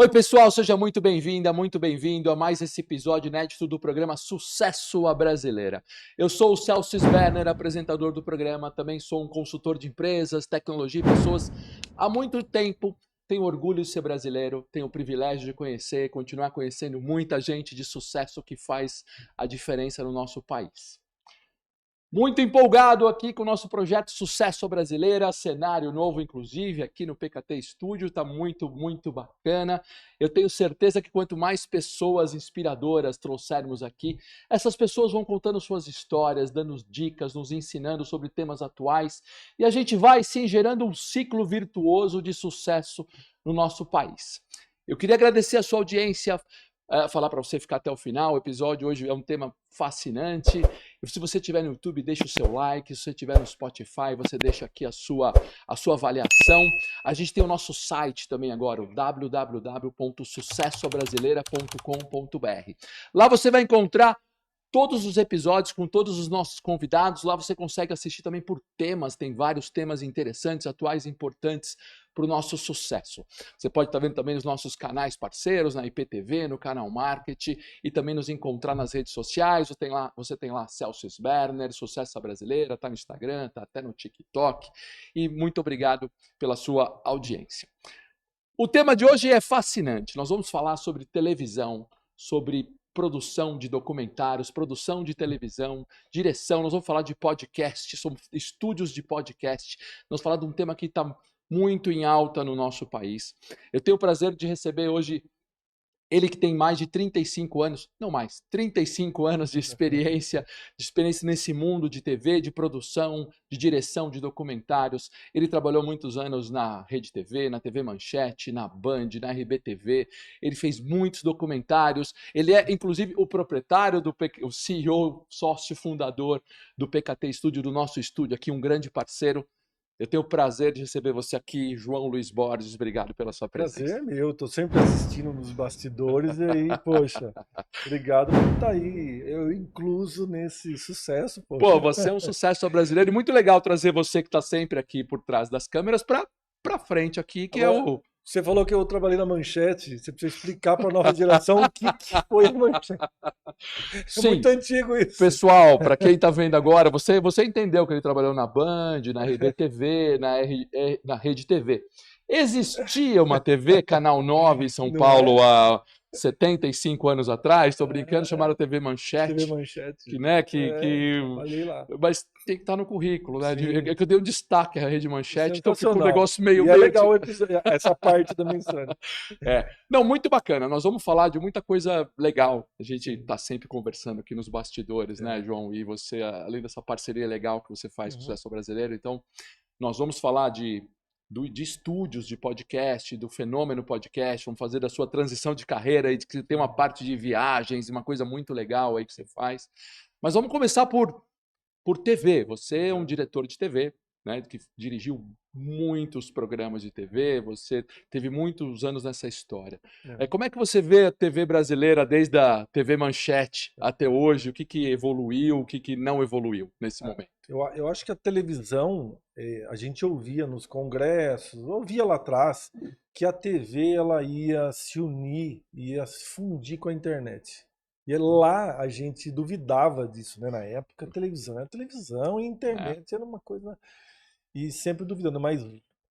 Oi, pessoal, seja muito bem-vinda, muito bem-vindo a mais esse episódio inédito do programa Sucesso à Brasileira. Eu sou o Celso Sberner, apresentador do programa, também sou um consultor de empresas, tecnologia e pessoas há muito tempo. Tenho orgulho de ser brasileiro, tenho o privilégio de conhecer, continuar conhecendo muita gente de sucesso que faz a diferença no nosso país. Muito empolgado aqui com o nosso projeto Sucesso Brasileira, cenário novo, inclusive, aqui no PKT Studio, está muito bacana. Eu tenho certeza que quanto mais pessoas inspiradoras trouxermos aqui, essas pessoas vão contando suas histórias, dando dicas, nos ensinando sobre temas atuais, e a gente vai, sim, gerando um ciclo virtuoso de sucesso no nosso país. Eu queria agradecer a sua audiência, falar para você ficar até o final. O episódio hoje é um tema fascinante. Se você estiver no YouTube, deixa o seu like. Se você estiver no Spotify, você deixa aqui a sua avaliação. A gente tem o nosso site também agora, o www.sucessobrasileira.com.br. Lá você vai encontrar todos os episódios com todos os nossos convidados. Lá você consegue assistir também por temas, tem vários temas interessantes, atuais, importantes para o nosso sucesso. Você pode estar vendo também os nossos canais parceiros, na IPTV, no Canal Market, e também nos encontrar nas redes sociais. Você tem lá Celso Sberner, Sucesso Brasileira, está no Instagram, está até no TikTok. E muito obrigado pela sua audiência. O tema de hoje é fascinante. Nós vamos falar sobre televisão, sobre produção de documentários, produção de televisão, direção. Nós vamos falar de podcast, sobre estúdios de podcast. Nós vamos falar de um tema que está muito em alta no nosso país. Eu tenho o prazer de receber hoje ele que tem mais de 35 anos, não mais, 35 anos de experiência nesse mundo de TV, de produção, de direção de documentários. Ele trabalhou muitos anos na Rede TV, na TV Manchete, na Band, na RBTV. Ele fez muitos documentários. Ele é, inclusive, o proprietário, o CEO, sócio fundador do PKT Studio, do nosso estúdio aqui, um grande parceiro. Eu tenho o prazer de receber você aqui, João Luiz Borges. Obrigado pela sua presença. Prazer é meu, tô sempre assistindo nos bastidores e aí, poxa, obrigado por estar aí, eu incluso nesse sucesso, poxa. Pô, você é um sucesso brasileiro e muito legal trazer você que está sempre aqui por trás das câmeras para frente aqui, que Agora, é o... você falou que eu trabalhei na Manchete, você precisa explicar para a nova geração o que foi a Manchete. É Sim, muito antigo isso. pessoal, para quem está vendo agora, você entendeu que ele trabalhou na Band, na RBTV, na Rede TV. Existia uma TV, Canal 9 em São Não é? Paulo, há 75 anos atrás, estou brincando, chamada TV TV Manchete, Manchete. que, né, Trabalhei lá. mas tem que estar no currículo, né? Sim, É que eu dei um destaque à Rede Manchete, então fica um sensacional. negócio meio... E é legal o episódio, essa parte da mensagem. Não, muito bacana. Nós vamos falar de muita coisa legal. A gente está sempre conversando aqui nos bastidores, né, João? E você, além dessa parceria legal que você faz com o Sucesso Brasileiro, então nós vamos falar de estúdios de podcast, do fenômeno podcast, vamos fazer da sua transição de carreira, e de que tem uma parte de viagens, uma coisa muito legal aí que você faz. Mas vamos começar por TV. Você é um diretor de TV, né, que dirigiu muitos programas de TV, você teve muitos anos nessa história. Como é que você vê a TV brasileira desde a TV Manchete até hoje? O que evoluiu, o que não evoluiu nesse momento? Eu acho que a televisão, a gente ouvia nos congressos, ouvia lá atrás, que a TV ela ia se unir, ia se fundir com a internet. E lá a gente duvidava disso, né? Na época, a televisão era televisão e a internet era uma coisa. E sempre duvidando, mas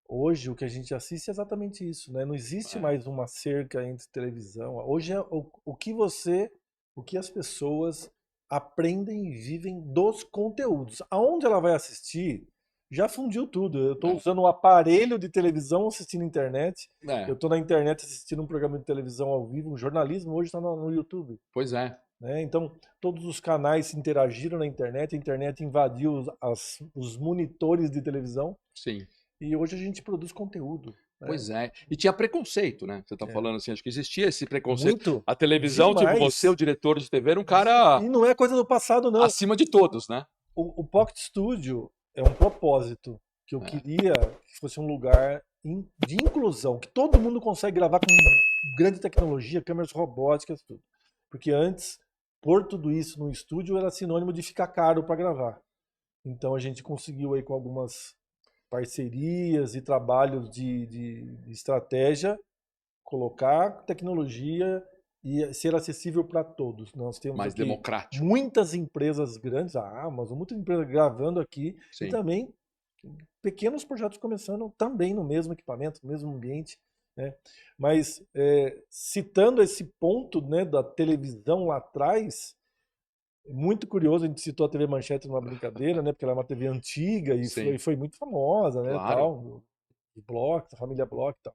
hoje o que a gente assiste é exatamente isso, né? Não existe mais uma cerca entre televisão. Hoje é o que as pessoas aprendem e vivem dos conteúdos. Aonde ela vai assistir, já fundiu tudo. Eu estou usando um aparelho de televisão assistindo internet. Eu estou na internet assistindo um programa de televisão ao vivo, um jornalismo hoje está no YouTube. Pois é. Né? Então, todos os canais interagiram na internet, a internet invadiu os monitores de televisão. Sim. E hoje a gente produz conteúdo. Né? Pois é. E tinha preconceito, né? Você está falando assim, acho que existia esse preconceito. Muito. A televisão, Demais. tipo, você, o diretor de TV, era um cara... E não é coisa do passado, não. Acima de todos, né? O Pocket Studio é um propósito que eu queria que fosse um lugar de inclusão, que todo mundo consegue gravar com grande tecnologia, câmeras robóticas, tudo. Porque antes, pôr tudo isso no estúdio era sinônimo de ficar caro para gravar. Então a gente conseguiu aí com algumas parcerias e trabalhos de estratégia colocar tecnologia e ser acessível para todos. Nós temos Mais aqui democrático. muitas empresas grandes, a Amazon, muitas empresas gravando aqui, e Sim. também pequenos projetos começando também no mesmo equipamento, no mesmo ambiente, né? Mas citando esse ponto, né, da televisão lá atrás, muito curioso, a gente citou a TV Manchete numa brincadeira, né, porque ela é uma TV antiga e Sim. foi muito famosa, né, Claro. tal, de Bloch, da família Bloch e tal.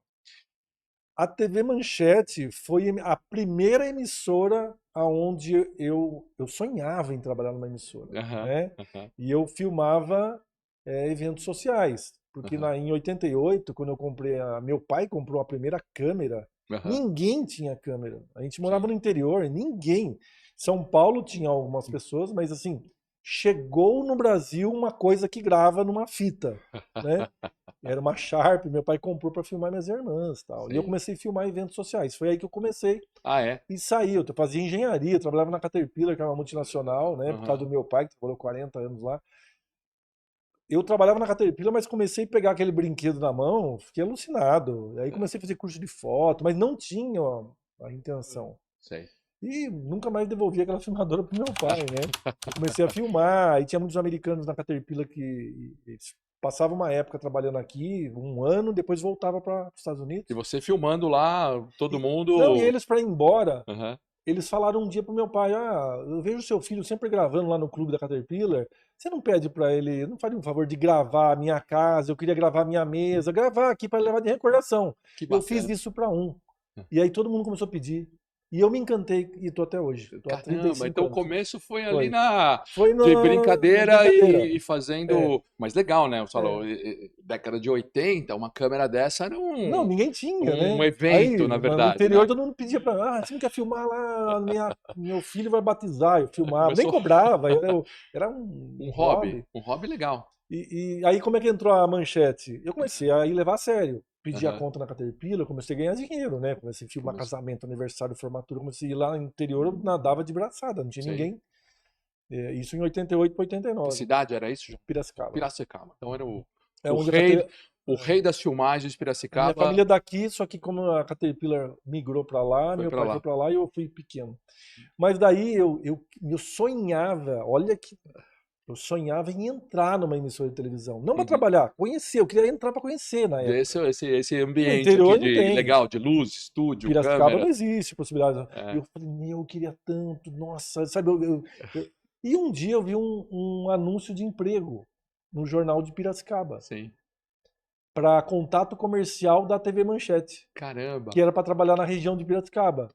A TV Manchete foi a primeira emissora aonde eu sonhava em trabalhar numa emissora, Aham, né? aham, E eu filmava eventos sociais, porque aham, em 88, quando eu comprei, meu pai comprou a primeira câmera, aham. ninguém tinha câmera. A gente morava Sim. no interior, ninguém. São Paulo tinha algumas pessoas, mas assim, chegou no Brasil uma coisa que grava numa fita, né? Era uma Sharp, meu pai comprou para filmar minhas irmãs e tal. E eu Sim. comecei a filmar eventos sociais. Foi aí que eu comecei Ah, é? e saí. Eu fazia engenharia, eu trabalhava na Caterpillar, que é uma multinacional, né? Por causa Aham. do meu pai, que trabalhou 40 anos lá. Eu trabalhava na Caterpillar, mas comecei a pegar aquele brinquedo na mão, fiquei alucinado. Aí comecei a fazer curso de foto, mas não tinha a intenção. Sei. E nunca mais devolvi aquela filmadora pro meu pai, né? Eu comecei a filmar, e tinha muitos americanos na Caterpillar que eles passavam uma época trabalhando aqui, um ano, depois voltava para os Estados Unidos. E você filmando lá, todo Não, e mundo. eles para ir embora, Aham. eles falaram um dia pro meu pai: eu vejo seu filho sempre gravando lá no clube da Caterpillar. Você não pede para ele, não faria um favor de gravar a minha casa, eu queria gravar a minha mesa, gravar aqui para levar de recordação. Que Eu fiz bacana. isso para um. E aí todo mundo começou a pedir. E eu me encantei e tô até hoje. Tô há Caramba, 35 então o anos. começo foi ali Foi. Foi de na brincadeira brincadeira. e É, fazendo. Mas legal, né? Você falou, é. década de 80, uma câmera dessa era Não, ninguém tinha, um né? evento, Aí, na no verdade, interior, né? todo mundo pedia pra mim, você não quer filmar lá? Meu filho vai batizar. Eu filmava, nem Começou cobrava, era um hobby. um hobby legal. E aí, como é que entrou a manchete? Eu comecei a ir levar a sério. Pedi a Aham. conta na Caterpillar, comecei a ganhar dinheiro, né? Comecei a filmar Começou. casamento, aniversário, formatura. Comecei a ir lá no interior, eu nadava de braçada, não tinha Sei. ninguém. Isso em 88 para Que 89, cidade era isso, João? Piracicaba. Piracicaba. Então era É o onde rei, o rei das filmagens de a minha família Piracicaba é daqui, só que como a Caterpillar migrou para lá, foi meu pra pai foi lá. para lá e eu fui pequeno. Mas daí eu sonhava, olha que eu sonhava em entrar numa emissora de televisão, não para Uhum. trabalhar, conhecer, eu queria entrar para conhecer na Ver época. esse No ambiente aqui interior não de tem. legal, de luz, estúdio, Piracicaba não câmera. existe possibilidade. E É, eu falei, meu, eu queria tanto, nossa, sabe? E um dia eu vi um anúncio de emprego no jornal de Piracicaba sim. para contato comercial da TV Manchete, Caramba. que era para trabalhar na região de Piracicaba.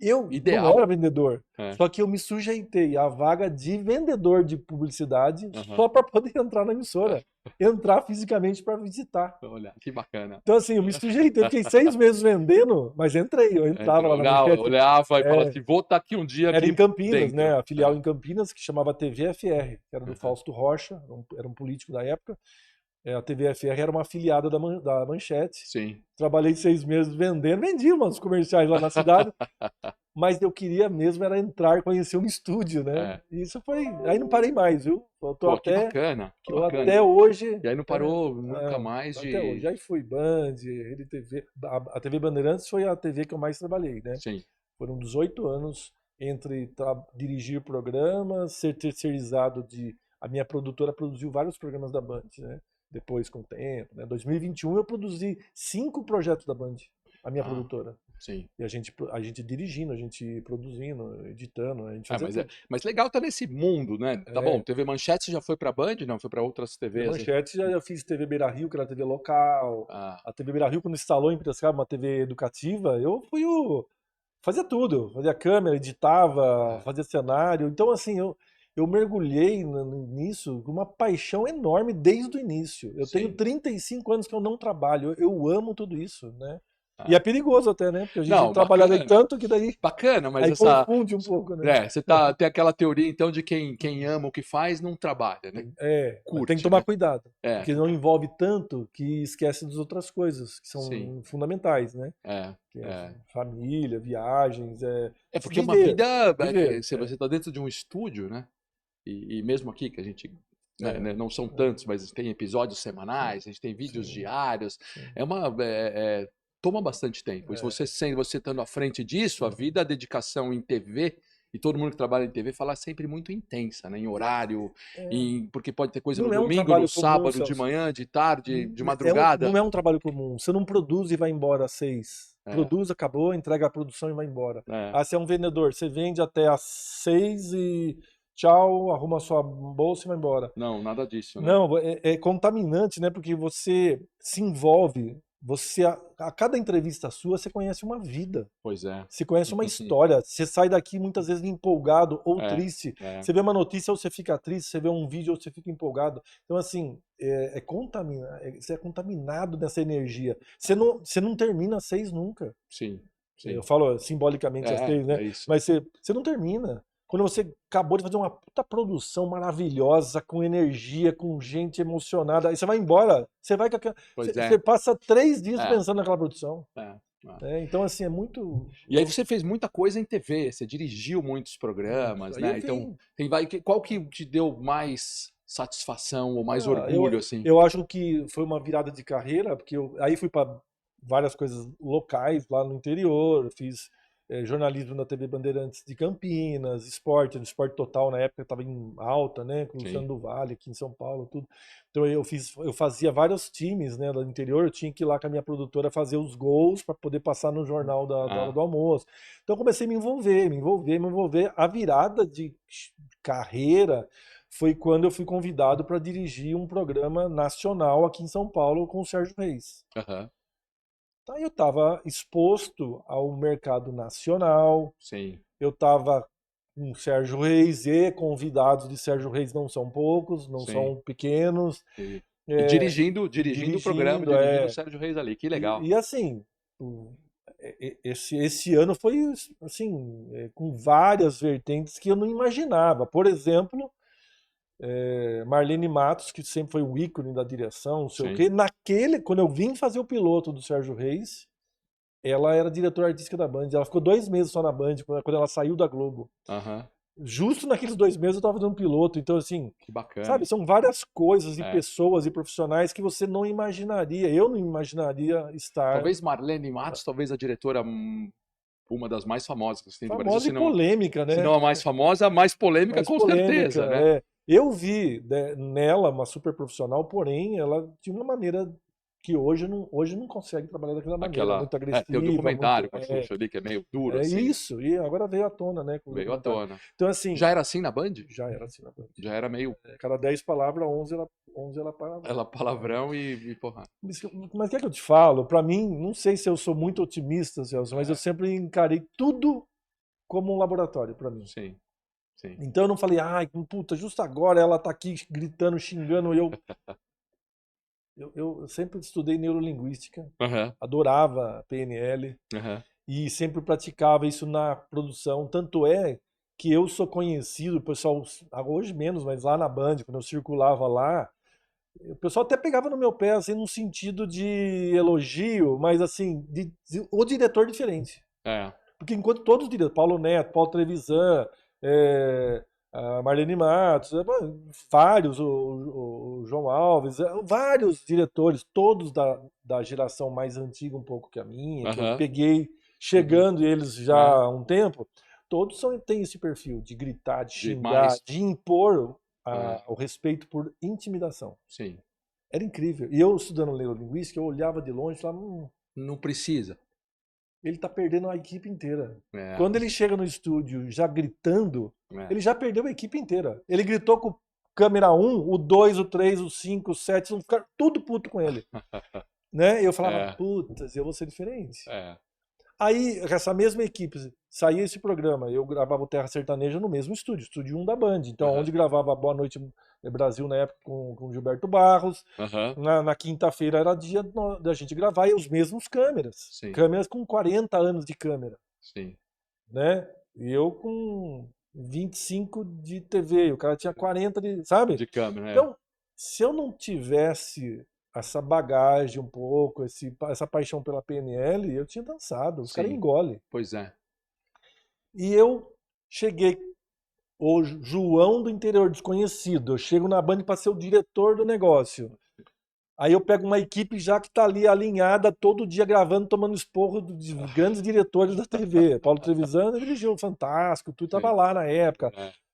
Eu não Ideal. era vendedor, É. só que eu me sujeitei à vaga de vendedor de publicidade Aham. só para poder entrar na emissora, entrar fisicamente para visitar. Olha, que bacana. Então, assim, eu me sujeitei, fiquei 6 meses vendendo, mas entrei, eu entrava lá na Manchete. Olhava e falava É, assim, vou estar aqui um dia era em aqui Campinas, né? dentro. A filial em Campinas, que chamava TVFR, que era do Aham. Fausto Rocha, era um político da época. A TVFR era uma afiliada da Manchete. Sim. Trabalhei 6 meses vendendo, vendi umas comerciais lá na cidade. Mas eu queria mesmo era entrar, conhecer um estúdio, né? É. E isso foi. Aí não parei mais, viu? Eu Pô, que bacana, que tô bacana. até hoje. E aí não parou nunca mais Até hoje. de. Aí fui Band, Rede TV. A TV Bandeirantes foi a TV que eu mais trabalhei, né? Sim. Foram 18 anos entre dirigir programas, ser terceirizado de. A minha produtora produziu vários programas da Band, né? Depois, com o tempo, né? 2021 eu produzi 5 projetos da Band, a minha Ah, produtora. sim. E a gente dirigindo, a gente produzindo, editando, a gente Ah, fazia tudo. mas legal tá nesse mundo, né? Tá bom, É, TV Manchete você já foi pra Band? Não, foi pra outras TV TVs? Manchete já fiz TV Beira Rio, que era TV local. Ah, A TV Beira Rio, quando instalou em Piracicaba uma TV educativa, eu fui o. Fazia tudo. Fazia câmera, editava, é, fazia cenário. Então, assim, eu mergulhei nisso com uma paixão enorme desde o início. Eu tenho sim. 35 anos que eu não trabalho. Eu amo tudo isso, né? E é Ah. perigoso até, né? Porque a gente Não, trabalha daí bacana. tanto que daí Bacana, mas aí essa. confunde um pouco, né? É, você tem aquela teoria então de quem ama o que faz não trabalha, né? Mas tem que Curte, tomar né? cuidado, É, porque não envolve tanto que esquece das outras coisas que sim. são fundamentais, né? É, Que é é. família, viagens, É porque uma viver, vida, viver. se você está dentro de um estúdio, né? E mesmo aqui que a gente, É, não são é, tantos, mas tem episódios sim, semanais, a gente tem vídeos sim, diários. sim. É uma, toma bastante tempo. E se você sendo, você estando à frente disso, a vida, a dedicação em TV, e todo mundo que trabalha em TV fala sempre muito intensa, né? Em horário, porque pode ter coisa no Não é um domingo, no trabalho comum, sábado, de Celso. manhã, de tarde, de Não madrugada. é um trabalho comum. Você não produz e vai embora às 6. É, Produz, acabou, entrega a produção e vai embora. é. Ah, você é um vendedor, você vende até às 6 e tchau, arruma sua bolsa e vai embora. Não, nada disso, né? Não, é contaminante, né? Porque você se envolve, a cada entrevista sua, você conhece uma vida. Pois é. Você conhece uma história, você sai daqui muitas vezes empolgado ou É, triste. é. Você vê uma notícia ou você fica triste, você vê um vídeo ou você fica empolgado. Então, assim, você é contaminado dessa energia. Você não termina às 6 nunca. Sim, sim. Eu falo simbolicamente às 6, né? É isso. Mas você não termina. Quando você acabou de fazer uma puta produção maravilhosa, com energia, com gente emocionada, aí você vai embora, você vai com aquela. Pois Você é. passa 3 dias É. pensando naquela produção. É. Então, assim, é muito. E aí você fez muita coisa em TV, você dirigiu muitos programas, Aí né? eu Então, vim. qual que te deu mais satisfação ou mais orgulho, assim? Eu acho que foi uma virada de carreira, porque aí fui para várias coisas locais lá no interior, fiz jornalismo na TV Bandeirantes de Campinas, esporte, no Esporte Total na época estava em alta, né, com o Sim. Luciano do Vale aqui em São Paulo, tudo. Então eu fazia vários times, né, do interior, eu tinha que ir lá com a minha produtora fazer os gols para poder passar no jornal da hora do almoço. Então eu comecei a me envolver. A virada de carreira foi quando eu fui convidado para dirigir um programa nacional aqui em São Paulo com o Sérgio Reis. Aham, Então eu estava exposto ao mercado nacional, sim. eu estava com o Sérgio Reis e convidados de Sérgio Reis não são poucos, não Sim. são pequenos. E dirigindo o programa, dirigindo o Sérgio Reis ali, que legal. E assim, esse ano foi assim, com várias vertentes que eu não imaginava. Por exemplo, Marlene Matos, que sempre foi o ícone da direção, não sei Sim. o quê. Quando eu vim fazer o piloto do Sérgio Reis, ela era diretora artística da Band. Ela ficou 2 meses só na Band, quando ela saiu da Globo. Aham, Justo naqueles 2 meses eu estava fazendo um piloto. Então, assim, que bacana. sabe, são várias coisas e É. pessoas e profissionais que você não imaginaria. Eu não imaginaria estar. Talvez Marlene Matos, talvez a diretora, uma das mais famosas que tem do Brasil. Famosa e polêmica, né? Se não a mais famosa, a mais polêmica, Mais com polêmica, certeza, né? Eu vi, né, nela uma super profissional, porém ela tinha uma maneira que hoje não consegue trabalhar daquela maneira, muito agressiva. Tem o documentário muito, com a Xuxa ali, que é meio duro, assim. Isso, e agora veio à tona, né? Veio à tona. Então, assim. Já era assim na Band? Já era assim na Band. Já era meio. Cada 10 palavras, 11 ela parava. Ela palavrão e porra. Mas quer que eu te falo? Pra mim, não sei se eu sou muito otimista, Celso, mas eu sempre encarei tudo como um laboratório pra mim. Sim. Sim. Então eu não falei, ai, puta, justo agora ela tá aqui gritando, xingando, eu sempre estudei neurolinguística, adorava PNL e sempre praticava isso na produção. Tanto é que eu sou conhecido, o pessoal, hoje menos, mas lá na Band, quando eu circulava lá, o pessoal até pegava no meu pé, assim, num sentido de elogio, mas assim, o diretor diferente. Porque enquanto todos os diretores, Paulo Neto, Paulo Trevisan, a Marlene Matos, vários, o João Alves, vários diretores, todos da geração mais antiga um pouco que a minha, que eu peguei chegando eles já há um tempo, todos têm esse perfil de gritar, de xingar, de impor o respeito por intimidação. Sim. Era incrível. E eu, estudando neurolinguística, eu olhava de longe e falava, não precisa. Ele tá perdendo a equipe inteira. Quando ele chega no estúdio já gritando, ele já perdeu a equipe inteira. Ele gritou com câmera 1, o 2, o 3, o 5, o 7, vão ficar tudo puto com ele. Né? E eu falava, putas, eu vou ser diferente. Aí, essa mesma equipe, saía esse programa, eu gravava o Terra Sertaneja no mesmo estúdio, estúdio 1 da Band. Então, onde gravava Boa Noite Brasil na época com Gilberto Barros. Na quinta-feira era dia da gente gravar e os mesmos câmeras. Sim. Câmeras com 40 anos de câmera. Sim. Né? E eu com 25 de TV, o cara tinha 40 sabe? De câmera, Então, se eu não tivesse essa bagagem um pouco, essa paixão pela PNL, eu tinha dançado. Os caras engolem. Pois é. E eu cheguei, o João do interior desconhecido, eu chego na Band para ser o diretor do negócio. Aí eu pego uma equipe já que tá ali alinhada, todo dia gravando, tomando esporro de grandes diretores da TV. Paulo Trevisan dirigiu o Fantástico, tu tava Sim. lá na época.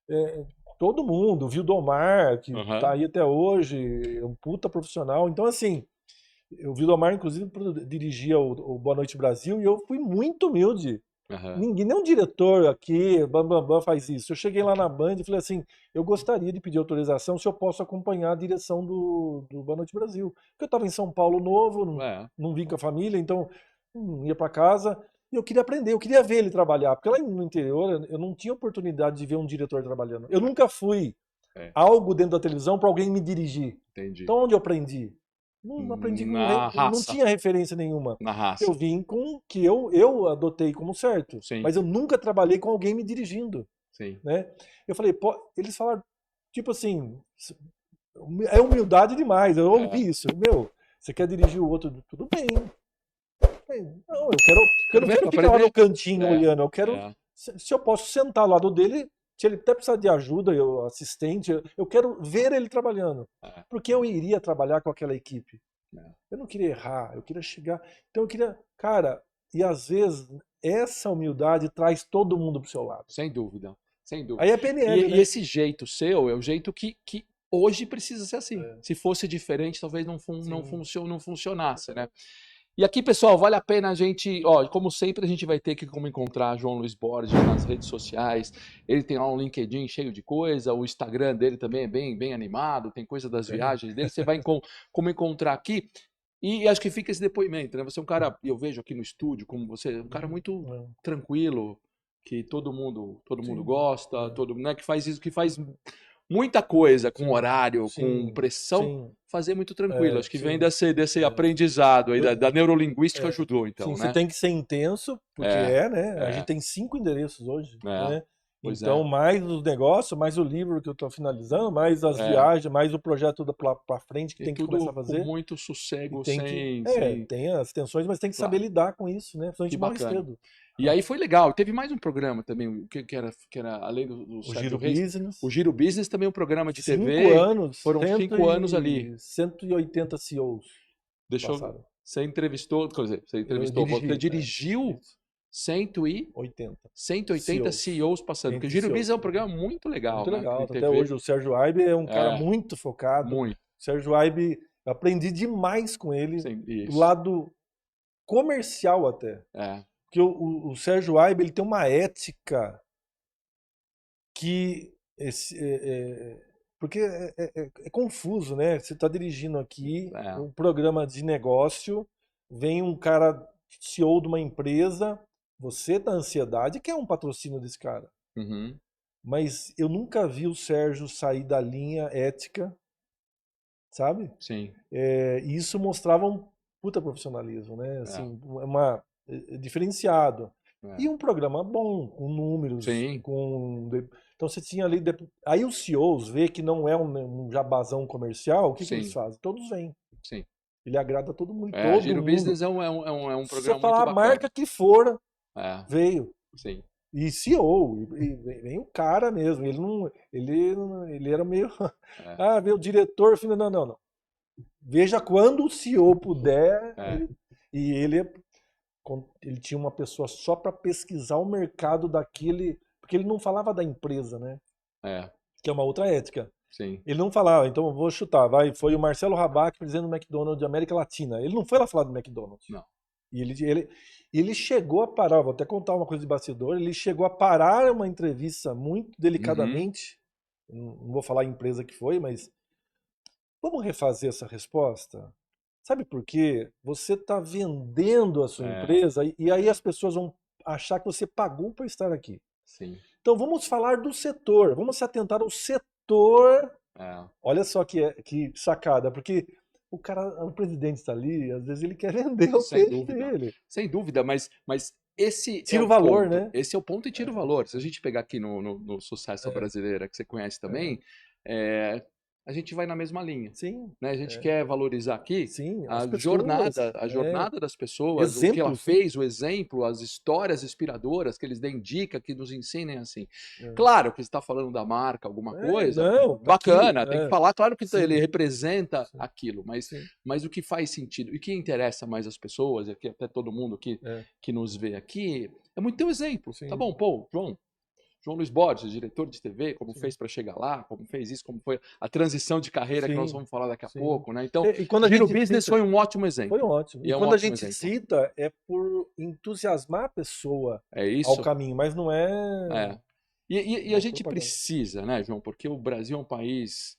É. Todo mundo, o Vildomar, que Aham. tá aí até hoje, é um puta profissional. Então, assim, o Vildomar, inclusive, dirigia o Boa Noite Brasil e eu fui muito humilde. Aham. Ninguém, nenhum diretor aqui, bam, faz isso. Eu cheguei lá na Band e falei assim, eu gostaria de pedir autorização se eu posso acompanhar a direção do Boa Noite Brasil. Porque eu estava em São Paulo novo, não vim com a família, então ia para casa. E eu queria aprender, eu queria ver ele trabalhar. Porque lá no interior eu não tinha oportunidade de ver um diretor trabalhando. Eu nunca fui É. algo dentro da televisão para alguém me dirigir. Entendi. Então onde eu aprendi? Não aprendi com Na não raça. tinha referência nenhuma. Na raça. Eu vim com que eu adotei como certo, Sim. mas eu nunca trabalhei com alguém me dirigindo, Sim. né? Eu falei, pô, eles falaram, tipo assim, é humildade demais. Eu ouvi isso. Meu, você quer dirigir o outro? Tudo bem. Não, eu não quero ficar lá no cantinho olhando. Eu quero, se eu posso sentar ao lado dele, se ele até precisar de ajuda, eu assistente, eu quero ver ele trabalhando, porque eu iria trabalhar com aquela equipe. Eu não queria errar, eu queria chegar. Então eu queria, cara, e às vezes essa humildade traz todo mundo pro seu lado. Sem dúvida, sem dúvida. Aí é PNL, e né? esse jeito seu é o jeito que hoje precisa ser assim. Se fosse diferente, talvez não funcionasse, né? E aqui, pessoal, vale a pena a gente, ó, como sempre, a gente vai ter que como encontrar João Luiz Borges nas redes sociais. Ele tem lá um LinkedIn cheio de coisa, o Instagram dele também é bem animado, tem coisa das viagens dele. Você vai como encontrar aqui. E acho que fica esse depoimento, né? Você é um cara, eu vejo aqui no estúdio, como você, um cara muito tranquilo, que todo mundo gosta, né? Que faz isso, que faz muita coisa com horário, com pressão, fazer muito tranquilo. Acho que vem desse aprendizado aí, da neurolinguística ajudou, então, sim, né? você tem que ser intenso, porque né? A gente tem 5 endereços hoje, né? Então, mais os negócios, mais o livro que eu estou finalizando, mais as viagens, mais o projeto para frente que tem que começar a fazer. Com muito sossego, tem as tensões, mas tem que saber lidar com isso, né? Senão a gente morre cedo. E aí foi legal. Teve mais um programa também, que era além do o Giro Business. O Giro Business também é um programa de 5 TV. anos. Foram 5 anos ali. 180 CEOs. Você entrevistou, quer dizer, você dirigiu 180 CEOs passando. Porque o Giro Business é um programa muito legal. Muito legal. Até hoje o Sérgio Aibe é um cara muito focado. Muito. O Sérgio Aibe, aprendi demais com ele. Do lado comercial até. Porque o Sérgio Aibe, ele tem uma ética que... porque é confuso, né? Você está dirigindo aqui um programa de negócio, vem um cara, CEO de uma empresa, você tá ansiedade, que é um patrocínio desse cara. Mas eu nunca vi o Sérgio sair da linha ética, sabe? Sim. E isso mostrava um puta profissionalismo, né? Assim, diferenciado. E um programa bom, com números, então você tinha ali... Aí os CEOs vê que não é um jabazão comercial, o que eles fazem? Todos vêm. Sim. Ele agrada todo mundo. O Giro Business é um programa Se você falar muito a marca que for, veio. Sim. E CEO, vem o cara mesmo. Ele era meio... veio o diretor, não. Veja quando o CEO puder. Ele tinha uma pessoa só para pesquisar o mercado daquele... Porque ele não falava da empresa, né? Que é uma outra ética. Sim. Ele não falava, então eu vou chutar, foi o Marcelo Rabac, presidente do McDonald's de América Latina. Ele não foi lá falar do McDonald's. Não. E ele chegou a parar, vou até contar uma coisa de bastidor, ele chegou a parar uma entrevista muito delicadamente, não vou falar a empresa que foi, mas vamos refazer essa resposta? Sabe por quê? Você está vendendo a sua empresa e aí as pessoas vão achar que você pagou para estar aqui. Sim. Então vamos falar do setor, vamos se atentar ao setor. Olha só que sacada, porque o presidente está ali, às vezes ele quer vender o peixe dele. Sem dúvida, mas esse tira o valor, ponto, né? Esse é o ponto e tira o valor. Se a gente pegar aqui no Sucesso Brasileira, que você conhece também, a gente vai na mesma linha, Sim, né? A gente quer valorizar aqui sim, a as pessoas, jornada das pessoas, o que ela exemplos, né? fez, o exemplo, as histórias inspiradoras que eles deem dica, que nos ensinem assim. É. Claro que você está falando da marca, alguma coisa, Não, tá aqui, bacana, tem que falar, claro que ele sim, representa sim, aquilo, sim, mas o que faz sentido e que interessa mais as pessoas, e aqui até todo mundo que nos vê aqui, é muito teu exemplo. Tá sim, bom, pô, João Luiz Borges, diretor de TV, como sim, fez para chegar lá, como fez isso, como foi a transição de carreira que nós sim, vamos falar daqui a sim. pouco, né? Então, E quando a Giro gente Business cita, foi um ótimo foi exemplo. ótimo. E E é um quando a ótimo gente exemplo. cita, é por entusiasmar a pessoa É ao isso? caminho, mas não é É. E a uma gente propaganda. precisa, né, João? Porque o Brasil é um país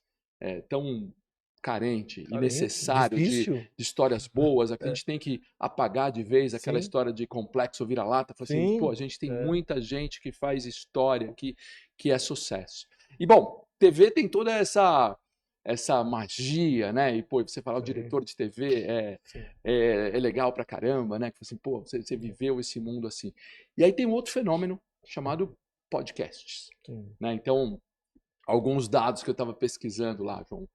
tão carente e Carente, necessário difícil. de histórias boas, a que a É, gente tem que apagar de vez aquela sim, história de complexo vira-lata. Falar assim, pô, a sim, gente tem é, muita gente que faz história, que é sucesso. E, bom, TV tem toda essa magia, né? E, pô, você falar o sim, diretor de TV sim, é legal pra caramba, né? Que assim, pô, você viveu esse mundo assim. E aí tem um outro fenômeno chamado podcasts, sim, né? Então, alguns dados que eu estava pesquisando lá, João.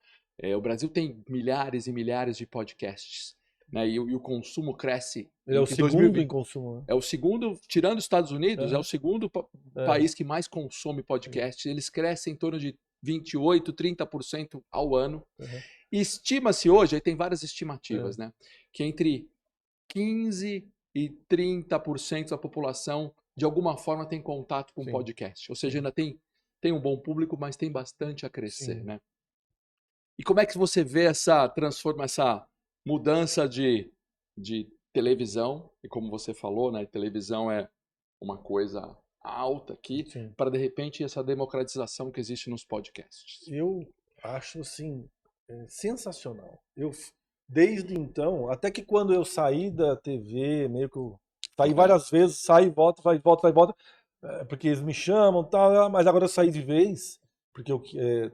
O Brasil tem milhares e milhares de podcasts, né? E o consumo cresce. ele é o Em segundo 2020, em consumo, né? é o segundo, tirando os Estados Unidos, é o Aham, segundo aham, país que mais consome sim, podcasts. Eles crescem em torno de 28, 30% ao ano. aham, E estima-se hoje, aí tem várias aham, estimativas, né? Que entre 15 e 30% da população, de alguma forma, tem contato com sim, podcast. Ou seja, sim, ainda tem um bom público, mas tem bastante a crescer, sim. né? E como é que você vê essa mudança de televisão? E como você falou, né? Televisão é uma coisa alta aqui, Sim. para de repente essa democratização que existe nos podcasts. Eu acho assim sensacional. Desde então, até que quando eu saí da TV, meio que eu saí Aham, várias vezes, saí, volto, vai, volta, vai, volta, porque eles me chamam, tal, mas agora eu saí de vez, porque eu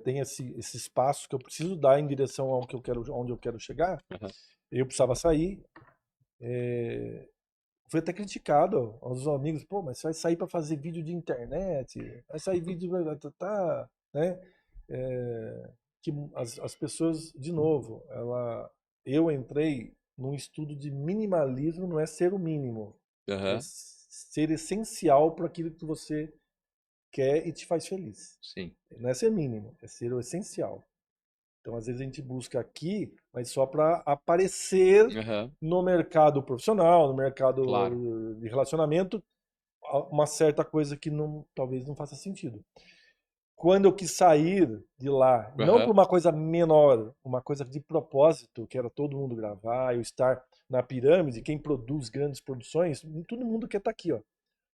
tenho esse espaço que eu preciso dar em direção ao que eu quero, onde eu quero chegar. aham. Eu precisava sair. Fui até criticado aos amigos, pô, mas você vai sair para fazer vídeo de internet, vai sair vídeo, tá, né? Que as pessoas, de novo, eu entrei num estudo de minimalismo, não é ser o mínimo, é Aham, ser essencial para aquilo que você quer e te faz feliz. sim. Não é ser mínimo, é ser o essencial. Então, às vezes a gente busca aqui, mas só para aparecer Aham, no mercado profissional, no claro. mercado de relacionamento, uma certa coisa que não, talvez não faça sentido. Quando eu quis sair de lá, não por Aham, uma coisa menor, uma coisa de propósito, que era todo mundo gravar, eu estar na pirâmide, quem produz grandes produções, todo mundo quer estar aqui, ó.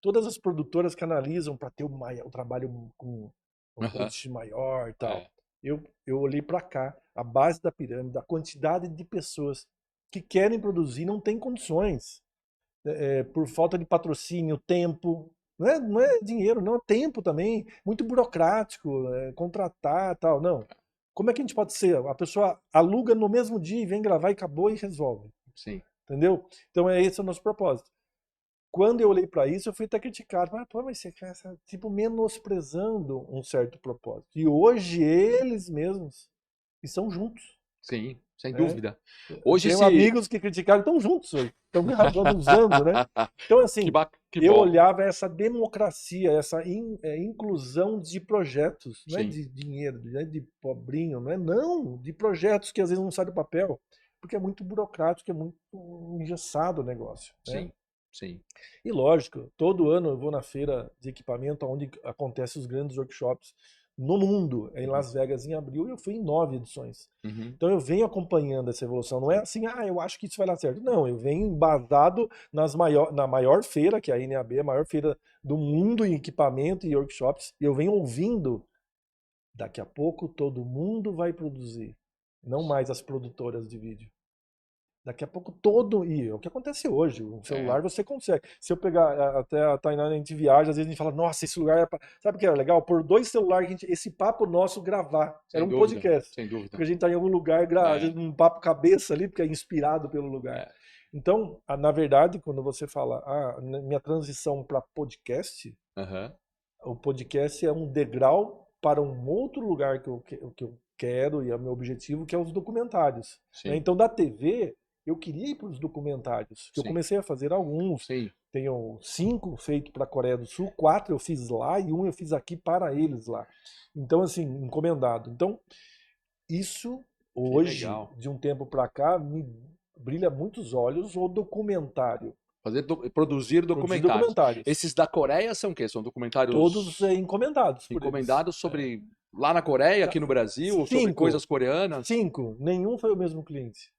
Todas as produtoras canalizam para ter o trabalho com um aham, budget maior e tal. é, Eu olhei para cá, a base da pirâmide, a quantidade de pessoas que querem produzir não tem condições por falta de patrocínio, tempo. Não é dinheiro, não é tempo também. Muito burocrático, contratar tal. Não. Como é que a gente pode ser? A pessoa aluga no mesmo dia e vem gravar e acabou e resolve. sim. Entendeu? Então esse é o nosso propósito. Quando eu olhei para isso, eu fui até criticado. Mas você quer tipo menosprezando um certo propósito. E hoje eles mesmos estão juntos, Sim, sem né? dúvida. Hoje Tenho se amigos que criticaram, estão juntos hoje, estão usando, né? Então, assim, que eu bom. olhava essa democracia, essa inclusão de projetos, não é Sim, de dinheiro, não é de pobrinho, não, de projetos que às vezes não saem do papel, porque é muito burocrático, é muito engessado o negócio, né? sim, sim. E lógico, todo ano eu vou na feira de equipamento, onde acontecem os grandes workshops no mundo, em Uhum, Las Vegas em abril, e eu fui em 9 edições. uhum, Então eu venho acompanhando essa evolução. Não é sim. assim, eu acho que isso vai dar certo. Não, eu venho embasado na maior feira, que é a NAB, a maior feira do mundo em equipamento e workshops, e eu venho ouvindo. Daqui a pouco todo mundo vai produzir, não mais as produtoras de vídeo. Daqui a pouco e é o que acontece hoje, o É, celular você consegue. Se eu pegar até a Tainá, a gente viaja, às vezes a gente fala, nossa, esse lugar é pra... Sabe o que era legal? Por 2 celulares, esse papo nosso gravar. Era sem um dúvida, podcast. sem dúvida. Porque a gente tá em algum lugar, às É, vezes um papo cabeça ali, porque é inspirado pelo lugar. é. Então, na verdade, quando você fala, minha transição para Aham, o podcast é um degrau para um outro lugar que eu quero e é o meu objetivo, que é os documentários. Né? Sim, Então, da TV, eu queria ir para os documentários. Eu sim, comecei a fazer alguns. sim. Tenho 5 feitos para a Coreia do Sul, 4 eu fiz lá e 1 eu fiz aqui para eles lá. Então, assim, encomendado. Então, isso Que hoje, legal. de um tempo para cá, me brilha muitos olhos o documentário. Produzir Produzir documentários. documentários. Esses da Coreia são o quê? São Todos documentários encomendados por eles. encomendados sobre lá na Coreia, aqui no Brasil, sobre 5. coisas coreanas? 5. Nenhum foi o mesmo cliente.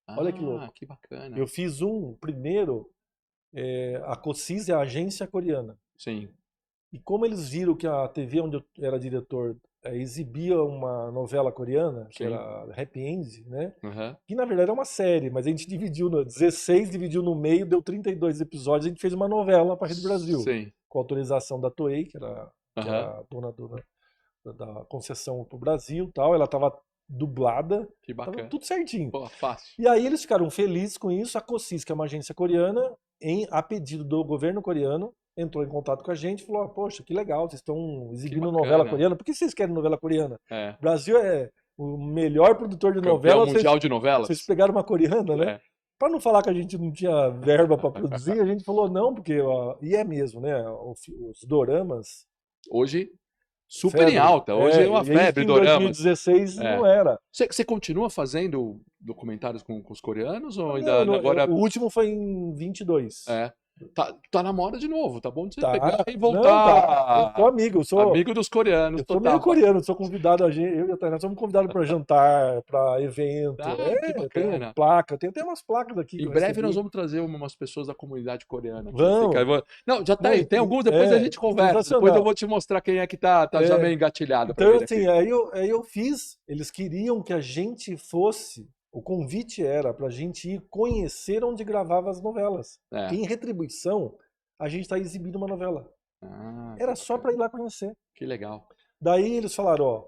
Olha que Ah, louco. que bacana. Eu fiz um primeiro, a COSIS é a agência coreana. Sim, E como eles viram que a TV onde eu era diretor exibia uma novela coreana, que sim. era Happy End, né? Aham. Que na verdade é uma série, mas a gente dividiu, 16 dividiu no meio, deu 32 episódios, a gente fez uma novela para a Rede Brasil, Sim. com autorização da Toei, que era Aham. a dona da concessão para o Brasil e tal. Ela estava dublada, Que estava bacana. tudo certinho. Pô, fácil. E aí eles ficaram felizes com isso. A COSIS, que é uma agência coreana, a pedido do governo coreano, entrou em contato com a gente e falou: poxa, que legal, vocês estão exibindo bacana. novela coreana. Por que vocês querem novela coreana? É. O Brasil é o melhor produtor de Campeão novela. mundial de novelas. Vocês pegaram uma coreana, né? É. Para não falar que a gente não tinha verba para produzir, a gente falou não, porque, e é mesmo, né? Os doramas. Hoje, super em Febre. alta. Hoje é uma E aí, febre, em doramas. 2016 É. não era. Você continua fazendo documentários com os coreanos ou Não, ainda agora? o último foi em 22. É. Tá na moda de novo, tá bom de você Tá. pegar e Não, voltar. tá. Eu sou amigo, Amigo dos coreanos, eu sou total. meio coreano, sou convidado, eu e a Tainá somos convidados para jantar, para evento. Ah, que Eu tenho bacana. placa, eu tenho até umas placas aqui que Em eu breve recebi. nós vamos trazer umas pessoas da comunidade coreana. Aqui. Vamos. Não, já Não, tem alguns, depois a gente conversa. Depois sensacional. eu vou te mostrar quem é que tá já meio engatilhado pra Então, vir assim, aqui. aí eu fiz, eles queriam que a gente fosse, o convite era pra gente ir conhecer onde gravava as novelas. É. Em retribuição, a gente está exibindo uma novela. Ah, Era que só bacana. para ir lá conhecer. Que legal. Daí eles falaram, ó,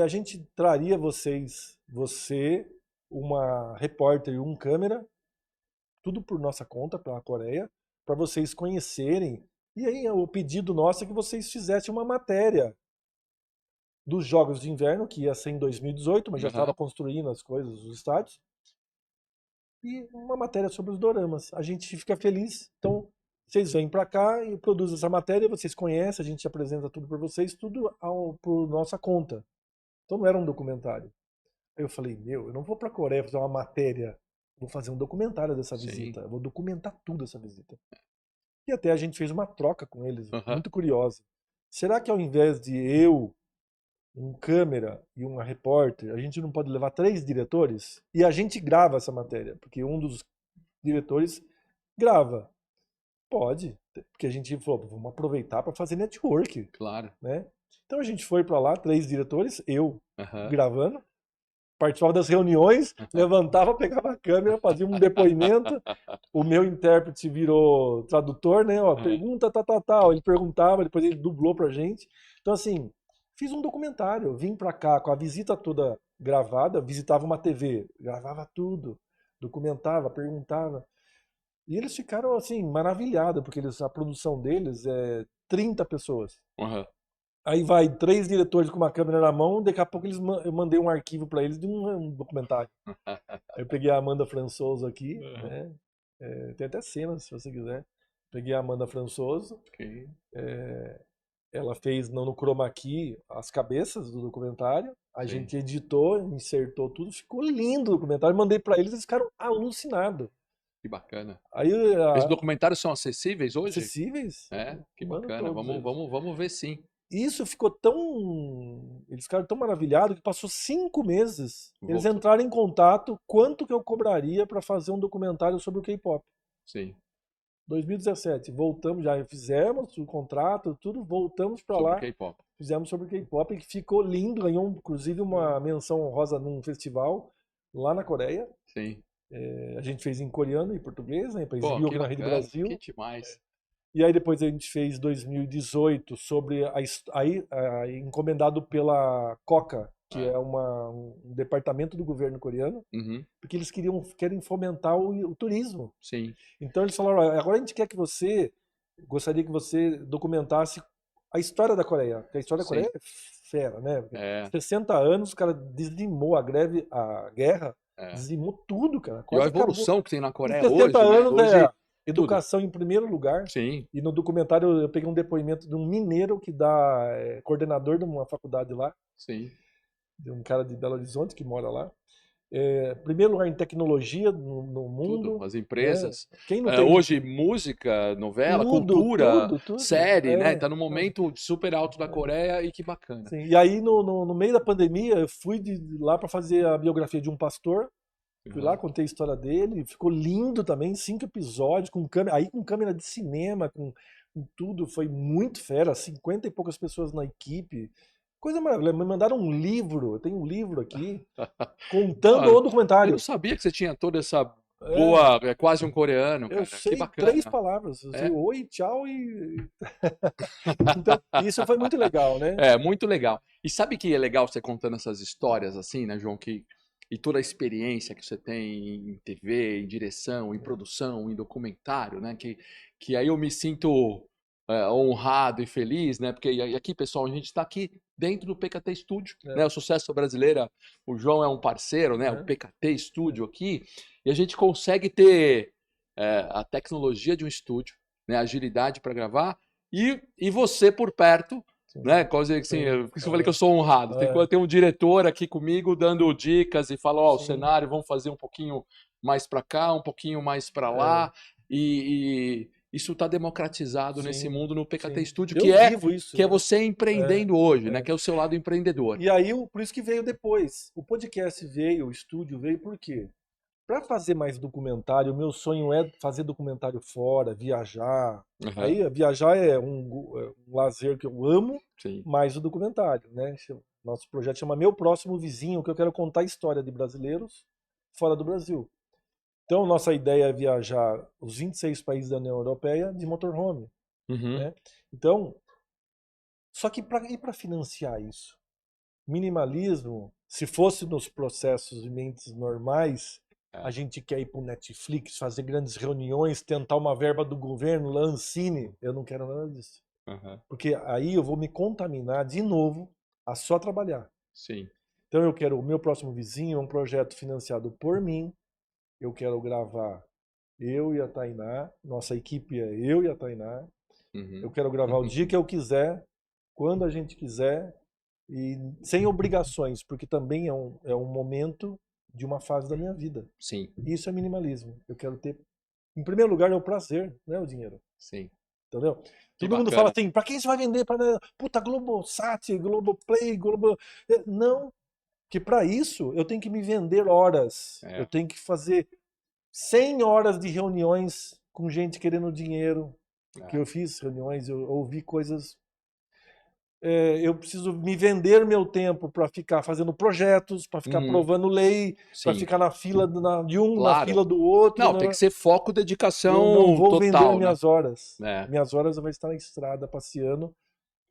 a gente traria você, uma repórter e um câmera, tudo por nossa conta, para a Coreia, para vocês conhecerem. E aí o pedido nosso é que vocês fizessem uma matéria dos Jogos de Inverno, que ia ser em 2018, mas já estava construindo as coisas, os estádios. E uma matéria sobre os doramas. A gente fica feliz. Então, vocês vêm para cá e produzem essa matéria, vocês conhecem, a gente apresenta tudo para vocês, tudo por nossa conta. Então não era um documentário. Aí eu falei, eu não vou para a Coreia fazer uma matéria, vou fazer um documentário dessa visita, eu vou documentar tudo essa visita. E até a gente fez uma troca com eles, muito curiosa. Será que ao invés de um câmera e uma repórter, a gente não pode levar 3 diretores? E a gente grava essa matéria, porque um dos diretores grava. Pode, porque a gente falou, vamos aproveitar para fazer network. Claro. Né? Então a gente foi para lá, 3 diretores, eu gravando, participava das reuniões, levantava, pegava a câmera, fazia um depoimento, o meu intérprete virou tradutor, né? Ó, pergunta, tal. Ele perguntava, depois ele dublou pra gente. Então, assim, fiz um documentário, vim pra cá com a visita toda gravada, visitava uma TV, gravava tudo, documentava, perguntava. E eles ficaram, assim, maravilhados, porque a produção deles é 30 pessoas. Aí vai 3 diretores com uma câmera na mão, daqui a pouco eu mandei um arquivo para eles de um documentário. Aí eu peguei a Amanda Françoso aqui, né? Tem até cenas, se você quiser. Peguei a Amanda Françoso. Ela fez no chroma key as cabeças do documentário. A gente editou, insertou tudo, ficou lindo o documentário. Mandei para eles ficaram alucinados. Que bacana. Aí, esses documentários são acessíveis hoje? Acessíveis. Que bacana. Vamos ver sim. Isso ficou eles ficaram tão maravilhados que passou 5 meses. Eles entraram em contato quanto que eu cobraria para fazer um documentário sobre o K-pop. Sim. 2017, voltamos, já fizemos o contrato, tudo, voltamos para lá. K-pop. Fizemos sobre o K-pop, que ficou lindo, ganhou inclusive uma menção honrosa num festival lá na Coreia. Sim. A gente fez em coreano e português, né, para exibir aqui na Rede Brasil. Que demais. E aí depois a gente fez 2018 sobre encomendado pela Coca, que é um departamento do governo coreano, porque eles querem fomentar o turismo. Sim. Então eles falaram, agora a gente gostaria que você documentasse a história da Coreia, porque a história da Coreia é fera, né? Porque É, 60 anos, o cara dizimou a guerra, é. dizimou tudo, cara. E a Quase acabou. evolução que tem na Em Coreia 60 hoje, né? anos Hoje, é tudo. educação em primeiro lugar. Sim, E no documentário eu peguei um depoimento de um mineiro que coordenador de uma faculdade lá, sim. de um cara de Belo Horizonte que mora lá. Primeiro lugar em tecnologia no Tudo, mundo, as né? empresas. Quem não tem Hoje, música, novela, tudo, cultura, tudo, tudo. série, né? Tá no momento super alto da Coreia e que bacana. Sim. E aí no meio da pandemia eu fui lá para fazer a biografia de um pastor. Fui lá, Uhum. contei a história dele, ficou lindo também, 5 episódios, com câmera, aí com câmera de cinema, com tudo, foi muito fera, 50 e poucas pessoas na equipe. Coisa maravilhosa, me mandaram um livro, eu tenho um livro aqui, contando Olha, o eu não documentário. sabia que você tinha toda essa É, boa, é quase um coreano, eu cara. Que sei 3 bacana. palavras, eu sei É, oi, tchau e... Então, isso foi muito legal, né? é muito legal. E sabe que é legal você contando essas histórias assim, né, João? E toda a experiência que você tem em TV, em direção, em produção, em documentário, né? Que aí eu me sinto honrado e feliz, né? Porque aqui, pessoal, a gente está aqui dentro do PKT Studio, É, né? O Sucesso Brasileira, o João é um parceiro, né? O aham, PKT Studio aqui, e a gente consegue ter a tecnologia de um estúdio, né? A agilidade para gravar e você por perto, sim, né? Quase assim, sim, por isso eu falei que eu sou honrado. Tem um diretor aqui comigo dando dicas e fala, ó, o sim, cenário, vamos fazer um pouquinho mais para cá, um pouquinho mais para é, lá, e isso está democratizado nesse sim, mundo no PKT sim. Studio, Eu vivo isso, que é né? você É, empreendendo hoje, né? é. Que é o seu lado empreendedor. E aí, por isso que veio depois. O podcast veio, o estúdio veio, por quê? Para fazer mais documentário, o meu sonho é fazer documentário fora, viajar. Aham, Aí, viajar é um lazer que eu amo, sim. mais o documentário, né? Nosso projeto chama Meu Próximo Vizinho, que eu quero contar a história de brasileiros fora do Brasil. Então, nossa ideia é viajar os 26 países da União Europeia de motorhome, Uhum, né? Então, só que para financiar isso, minimalismo, se fosse nos processos de mentes normais, a é, gente quer ir para o Netflix, fazer grandes reuniões, tentar uma verba do governo, Lancine. Eu não quero nada disso. aham, Porque aí eu vou me contaminar de novo a só trabalhar. sim. Então eu quero o meu próximo vizinho, é um projeto financiado por mim. Eu quero gravar eu e a Tainá, nossa equipe é eu e a Tainá. Eu Uhum. quero gravar o dia que eu quiser, quando a gente quiser, e sem obrigações, porque também é um momento de uma fase da minha vida. Sim, Isso é minimalismo. Eu quero ter, em primeiro lugar, é o prazer, não é o dinheiro. sim. Entendeu? Que Todo mundo fala bacana. assim, pra quem você vai vender? Puta, Globosat, Globoplay, Não, que para isso eu tenho que me vender horas. Eu É, tenho que fazer 100 horas de reuniões com gente querendo dinheiro. Que é, eu fiz reuniões, eu ouvi coisas. Eu preciso me vender meu tempo para ficar fazendo projetos, para ficar uhum, aprovando lei, para sim, ficar na fila de um, na claro. fila do outro. Não, tem que ser foco, Eu não dedicação vou vender total, né? minhas horas. É, Minhas horas eu vou estar na estrada passeando.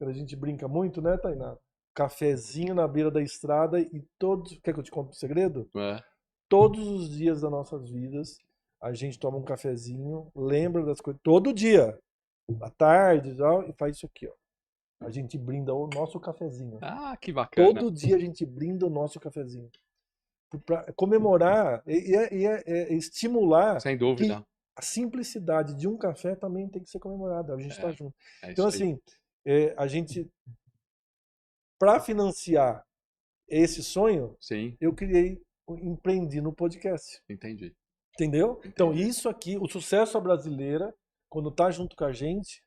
A gente brinca muito, né, Tainá? Cafezinho na beira da estrada e todos. Quer que eu te conte um segredo? é. Todos os dias das nossas vidas, a gente toma um cafezinho, lembra das coisas. Todo dia, à tarde e faz isso aqui, ó. A gente brinda o nosso cafezinho. Ah, que bacana. Todo dia a gente brinda o nosso cafezinho. Para comemorar e estimular Sem que dúvida. a simplicidade de um café também tem que ser comemorada. A gente está É, junto. é Então, isso aí. assim, a gente, para financiar esse sonho, Sim, eu empreendi no podcast. entendi, Entendeu? Então, entendi. isso aqui, o sucesso à brasileira, quando está junto com a gente,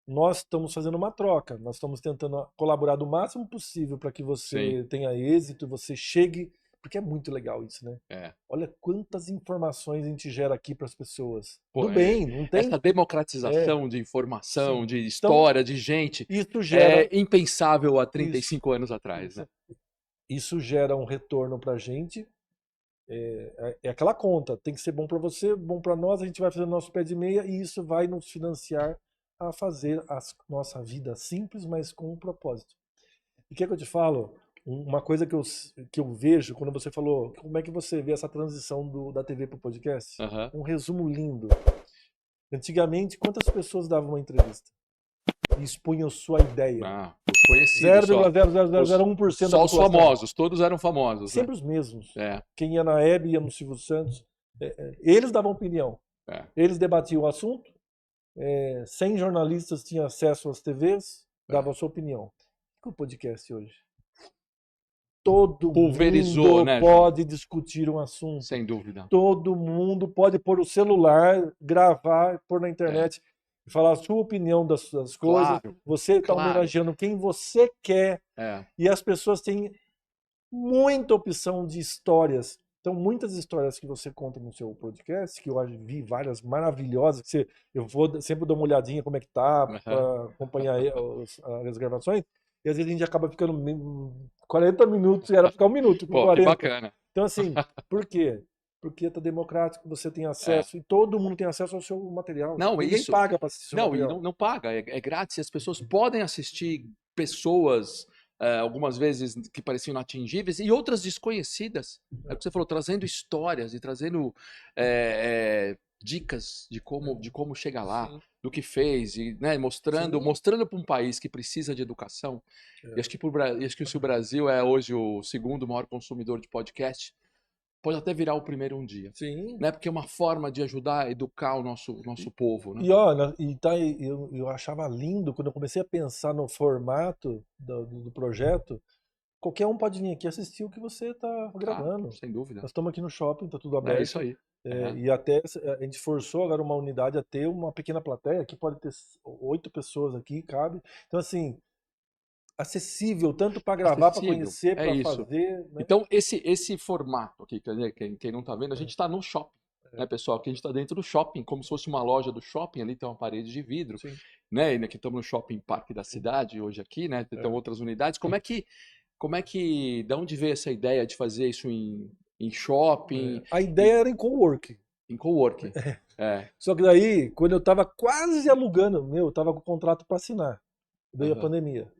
nós estamos fazendo uma troca. Nós estamos tentando colaborar do máximo possível para que Sim, você tenha êxito, você chegue, porque é muito legal isso, né? é. Olha quantas informações a gente gera aqui para as pessoas. Do Pô, bem, não essa tem? É, democratização de informação, sim. de Então, história, de gente, isso gera é impensável há isso, 35 anos atrás, né? isso, isso gera um retorno para a gente. É aquela conta, tem que ser bom para você, bom para nós, a gente vai fazer nosso pé de meia e isso vai nos financiar a fazer a nossa vida simples, mas com um propósito. E quer que eu te falo? Uma coisa que eu vejo quando você falou, como é que você vê essa transição da TV para o podcast? Aham. Um resumo lindo. Antigamente, quantas pessoas davam uma entrevista? e expunham sua ideia. Ah, os conhecidos só. 0,00001% da Só os população. famosos, todos eram famosos, né? Sempre os mesmos. É, Quem ia na Hebe, ia no Silvio Santos. Eles davam opinião. é. Eles debatiam o assunto. 100 jornalistas tinham acesso às TVs, davam a sua opinião. O podcast hoje? Todo Pulverizou, mundo né, pode discutir um assunto. Sem dúvida. Todo mundo pode pôr o celular, gravar, pôr na internet e falar a sua opinião das coisas. Claro, Você está claro. homenageando quem você quer. É, E as pessoas têm muita opção de histórias. Então, muitas histórias que você conta no seu podcast, que eu vi várias maravilhosas, que eu sempre dou uma olhadinha como é que tá, para acompanhar as gravações, e às vezes a gente acaba ficando 40 minutos, era ficar 1 minuto com pô, 40. que bacana. Então, assim, por quê? Porque tá democrático, você tem acesso, e todo mundo tem acesso ao seu material. Não, Ninguém isso. paga para assistir o Não, e material. não paga, é grátis. E as pessoas podem assistir pessoas, algumas vezes que pareciam inatingíveis, e outras desconhecidas. É o que você falou, trazendo histórias e trazendo dicas de como chegar lá, Sim. do que fez, e né, mostrando para um país que precisa de educação. E acho que se o Brasil é hoje o segundo maior consumidor de podcast, pode até virar o primeiro um dia. Sim. Né? Porque é uma forma de ajudar a educar o nosso povo. Né? E olha, eu achava lindo quando eu comecei a pensar no formato do projeto. Qualquer um pode vir aqui assistir o que você está gravando. Sem dúvida. Nós estamos aqui no shopping, está tudo aberto. É isso aí. E até a gente forçou agora uma unidade a ter uma pequena plateia. Aqui pode ter 8 pessoas aqui, cabe. Então, assim, acessível, tanto para gravar, para conhecer, para fazer. Né? Então, esse formato aqui, quem não está vendo, a gente está no shopping. Né, pessoal? Aqui a gente está dentro do shopping, como se fosse uma loja do shopping, ali tem uma parede de vidro, né? E aqui estamos no shopping Parque da Cidade, hoje aqui, né? Tem outras unidades. Como é que, de onde veio essa ideia de fazer isso em shopping? A ideia era em coworking. Em coworking. Só que daí, quando eu estava quase alugando, eu estava com o contrato para assinar. Veio a pandemia.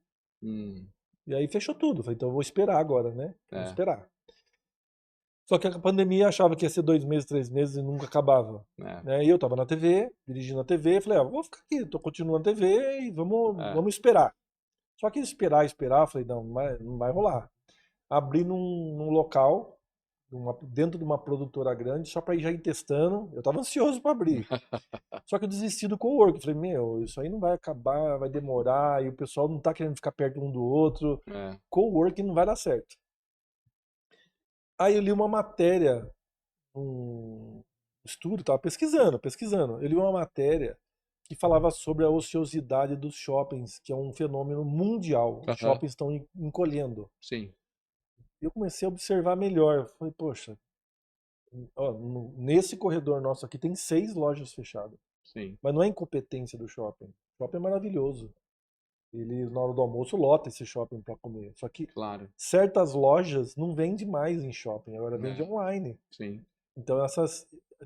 E aí fechou tudo. Falei, então eu vou esperar agora, né? Vou esperar. Só que a pandemia achava que ia ser 2 meses, 3 meses e nunca acabava. Né? E eu tava na TV, dirigindo a TV, falei, vou ficar aqui, tô continuando a TV e vamos esperar. Só que esperar, falei, não vai rolar. Abri num local, dentro de uma produtora grande, só para ir testando. Eu tava ansioso para abrir. Só que eu desisti do cowork. Falei, isso aí não vai acabar, vai demorar, e o pessoal não tá querendo ficar perto um do outro. Cowork não vai dar certo. Aí eu li uma matéria, um estudo, estava pesquisando. Eu li uma matéria que falava sobre a ociosidade dos shoppings, que é um fenômeno mundial. Os shoppings estão encolhendo. Sim. Eu comecei a observar melhor. Falei, poxa, nesse corredor nosso aqui tem 6 lojas fechadas. Sim. Mas não é incompetência do shopping. O shopping é maravilhoso. Ele, na hora do almoço, lota esse shopping para comer. Só que certas lojas não vendem mais em shopping, agora vende online. Sim. Então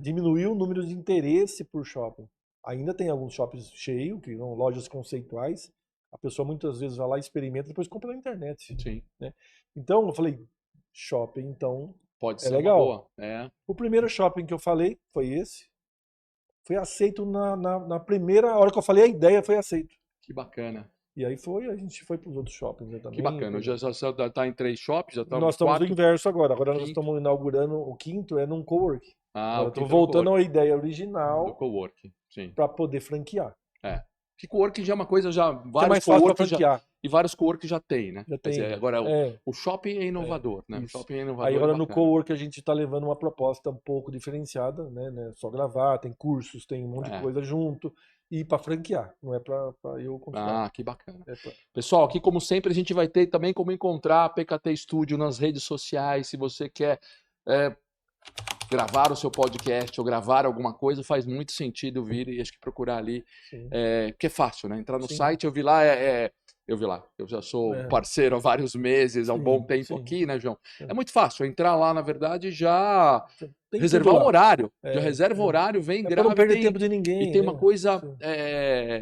diminuiu o número de interesse por shopping. Ainda tem alguns shoppings cheios, que são lojas conceituais. A pessoa muitas vezes vai lá, experimenta, depois compra na internet. Sim. Né? Então eu falei, shopping, então pode ser legal. Uma boa. O primeiro shopping que eu falei foi esse. Foi aceito na primeira hora que eu falei a ideia, foi aceito. Que bacana. E aí a gente foi para os outros shoppings também. Que bacana, já está em 3 shoppings? Já tá nós estamos 4? no inverso agora. Agora nós estamos inaugurando o 5º, num coworking. Eu estou voltando à ideia original do coworking, sim. Para poder franquear. Que coworking já é uma coisa, é mais fácil para franquear. E vários coworking já tem, né? Já tem. Dizer, agora o shopping é inovador, né? O shopping é inovador. Aí agora no coworking a gente está levando uma proposta um pouco diferenciada, né? Só gravar, tem cursos, tem um monte de coisa junto. E para franquear, não é para eu continuar. Que bacana. Pessoal, aqui como sempre a gente vai ter também como encontrar a PKT Studio nas redes sociais. Se você quer gravar o seu podcast ou gravar alguma coisa, faz muito sentido vir e acho que procurar ali. Porque é fácil, né? Entrar no site, eu vi lá, eu já sou parceiro há vários meses, há um bom tempo aqui, né, João? É muito fácil entrar lá, na verdade, já tem reservar tudo um lá. horário. Já É, reserva o é. horário, vem, É para grava não perder e tempo de e ninguém, tem uma né? coisa Sim,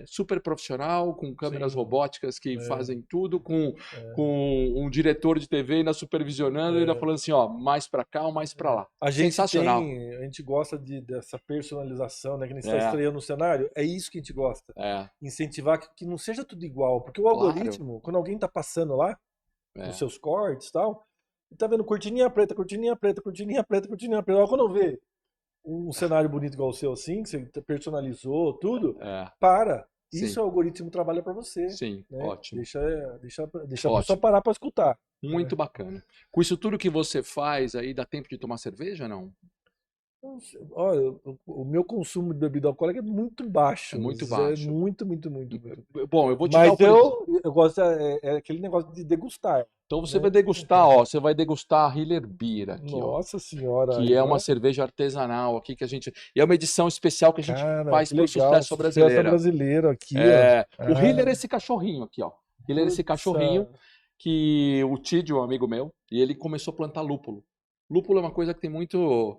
super profissional, com câmeras sim, robóticas que é, fazem tudo, é, com um diretor de TV ainda supervisionando e ainda é. falando assim, ó, mais para cá ou mais para lá. Sensacional. A gente gosta dessa personalização, né? Que nem você está É, estreando no cenário. É isso que a gente gosta. é, Incentivar que não seja tudo igual. Porque o claro. algoritmo, quando alguém está passando lá, nos É. seus cortes e tal, e tá vendo cortininha preta, cortininha preta, cortininha preta, cortininha preta. Agora, quando vê um cenário bonito igual o seu assim, que você personalizou tudo, É, para. Isso sim, o algoritmo trabalha para você, sim, né? ótimo, Deixa a pessoa ótimo. parar para escutar. Muito bacana. Com isso tudo que você faz aí, dá tempo de tomar cerveja, não? Olha, o meu consumo de bebida alcoólica é muito É baixo. muito É baixo. muito, muito, muito, muito. Bom, eu vou te dar Mas o presente. eu gosto, é aquele negócio de degustar, Então você vai né? degustar, ó, você vai degustar a Hiller Beer aqui, ó, Nossa senhora, que aí é não uma é? cerveja artesanal aqui que a gente, e é uma edição especial que a gente Cara, faz que para o legal. Sucesso Sucesso Brasileira. brasileiro aqui, ó. É, o Hiller é Ah, esse cachorrinho aqui, ó. Hiller é esse putz, cachorrinho que o Tídio, um amigo meu, e ele começou a plantar lúpulo. Lúpulo é uma coisa que tem muito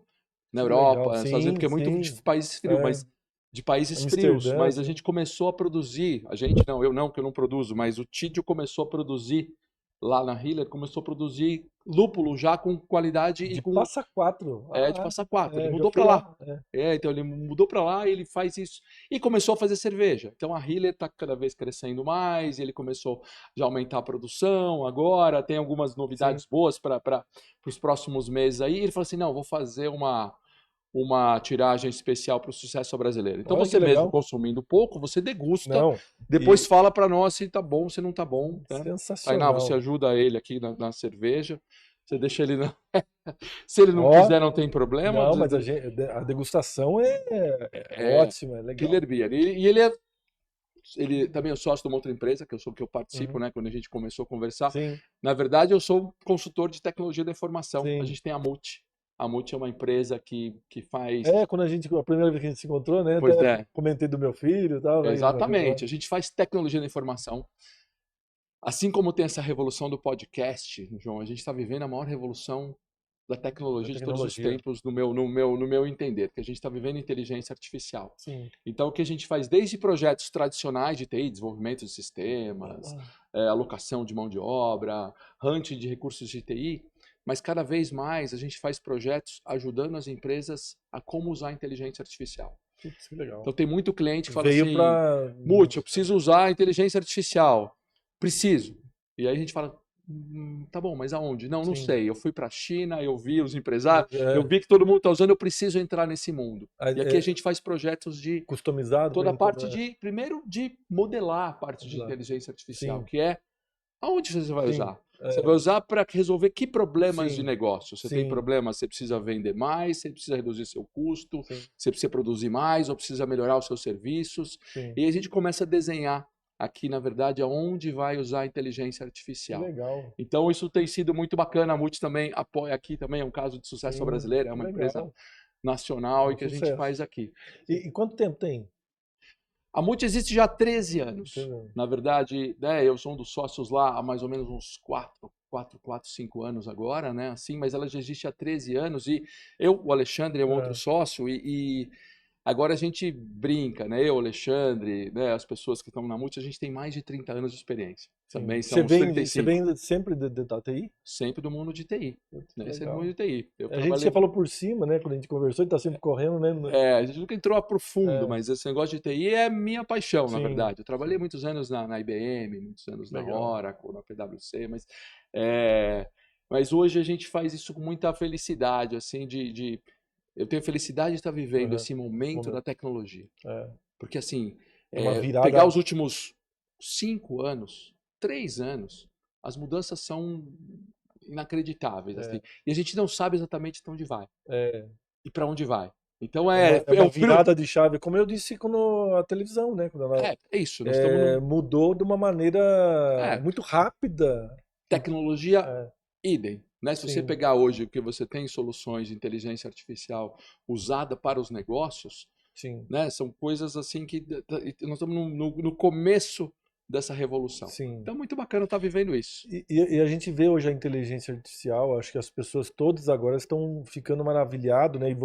na que legal. Europa, nos Estados Unidos, Sim, porque é muito de sim. países frios, É, mas de países frios, Amsterdã, mas a sim. gente começou a produzir, a gente não, eu não, que eu não produzo, mas o Tídio começou a produzir lá na Hiller, começou a produzir lúpulo já com qualidade e De com Passa Quatro. de Ah, passar quatro. Ele é, já mudou fui para lá. lá. É. Então ele mudou para lá e ele faz isso. E começou a fazer cerveja. Então a Hiller está cada vez crescendo mais, e ele começou já a aumentar a produção agora, tem algumas Sim. novidades boas para os próximos meses aí. Ele falou assim: não, vou fazer uma tiragem especial para o Sucesso Brasileiro. Então Olha que você mesmo legal. consumindo pouco, você degusta, Não. depois E fala para nós se tá bom, se não tá bom. Né? Tainá, você sensacional. ajuda ele aqui na cerveja, você deixa ele na... Se ele não Ó, quiser, não tem problema. não, mas a degustação é É ótima, é legal. Killer Beer. E ele também é sócio de uma outra empresa que eu participo, Uhum. né? Quando a gente começou a conversar. Sim, Na verdade, eu sou consultor de tecnologia da informação. A sim. gente tem a Multi. A Multi é uma empresa que faz. É, a primeira vez que a gente se encontrou, né? Pois Até é, comentei do meu filho e tal, aí ela viu lá. exatamente. A gente faz tecnologia da informação. Assim como tem essa revolução do podcast, João, a gente está vivendo a maior revolução da Da tecnologia de todos os tecnologia. tempos, no meu entender, que a gente está vivendo inteligência artificial. Sim. Então, o que a gente faz desde projetos tradicionais de TI, desenvolvimento de sistemas, alocação de mão de obra, hunting de recursos de TI, mas cada vez mais a gente faz projetos ajudando as empresas a como usar a inteligência artificial. Putz, que legal. Então, tem muito cliente que fala Veio assim, pra. Multi, eu preciso usar a inteligência artificial. Preciso. E aí a gente fala, tá bom, mas aonde? Não, não Sim. sei. Eu fui para a China, eu vi os empresários, eu É, vi que todo mundo está usando, eu preciso entrar nesse mundo. E aqui a é gente faz projetos de customizado toda a mesmo. parte primeiro, de modelar a parte de Lá. inteligência artificial, Sim, que é aonde você vai sim. usar? Você vai usar para resolver que problemas de Sim, negócio? Você tem sim, problema, você precisa vender mais, você precisa reduzir seu custo, sim, você precisa produzir mais ou precisa melhorar os seus serviços. sim. E aí a gente começa a desenhar aqui, na verdade, aonde vai usar a inteligência Que artificial. legal. Então isso tem sido muito bacana. A Multi também apoia aqui, também é um caso de sucesso Sim, brasileiro, é que uma empresa legal. É nacional e um que a gente sucesso. faz aqui. E quanto tempo tem? A Multi existe já há 13 anos. Entendeu? Na verdade, né, eu sou um dos sócios lá há mais ou menos uns 5 anos agora, né? Assim, mas ela já existe há 13 anos e eu, o Alexandre, é um outro Ah, sócio e agora a gente brinca, né? Eu, o Alexandre, né, as pessoas que estão na Multi, a gente tem mais de 30 anos de experiência. sim. Também são uns Você 35. vem sempre da TI? Sempre do mundo de TI, Putz, que né? Sempre do mundo legal. de TI. Eu A gente já trabalhei. falou por cima, né? Quando a gente conversou, ele tá sempre correndo, né? A gente nunca entrou a profundo, É, mas esse negócio de TI é minha paixão, na sim, verdade. Eu trabalhei sim. muitos anos na IBM, muitos anos na Legal. Oracle, na PwC, é, mas hoje a gente faz isso com muita felicidade, assim, eu tenho felicidade de estar vivendo Uhum. esse Esse momento da momento. tecnologia. É, Porque, assim, é uma pegar virada. os últimos 5 anos, 3 anos, as mudanças são inacreditáveis, assim, É, e a gente não sabe exatamente para onde vai é, e para onde vai. Então é uma virada de chave, como eu disse quando a televisão, né? Quando ela é isso, nós estamos num. mudou de uma maneira É, muito rápida. tecnologia, É, idem. Né? Se você sim, pegar hoje o que você tem soluções de inteligência artificial usada para os negócios, sim. né? São coisas assim que nós estamos no começo dessa revolução. Sim. Então, muito bacana estar vivendo isso. E a gente vê hoje a inteligência artificial, acho que as pessoas todas agora estão ficando maravilhadas, né? E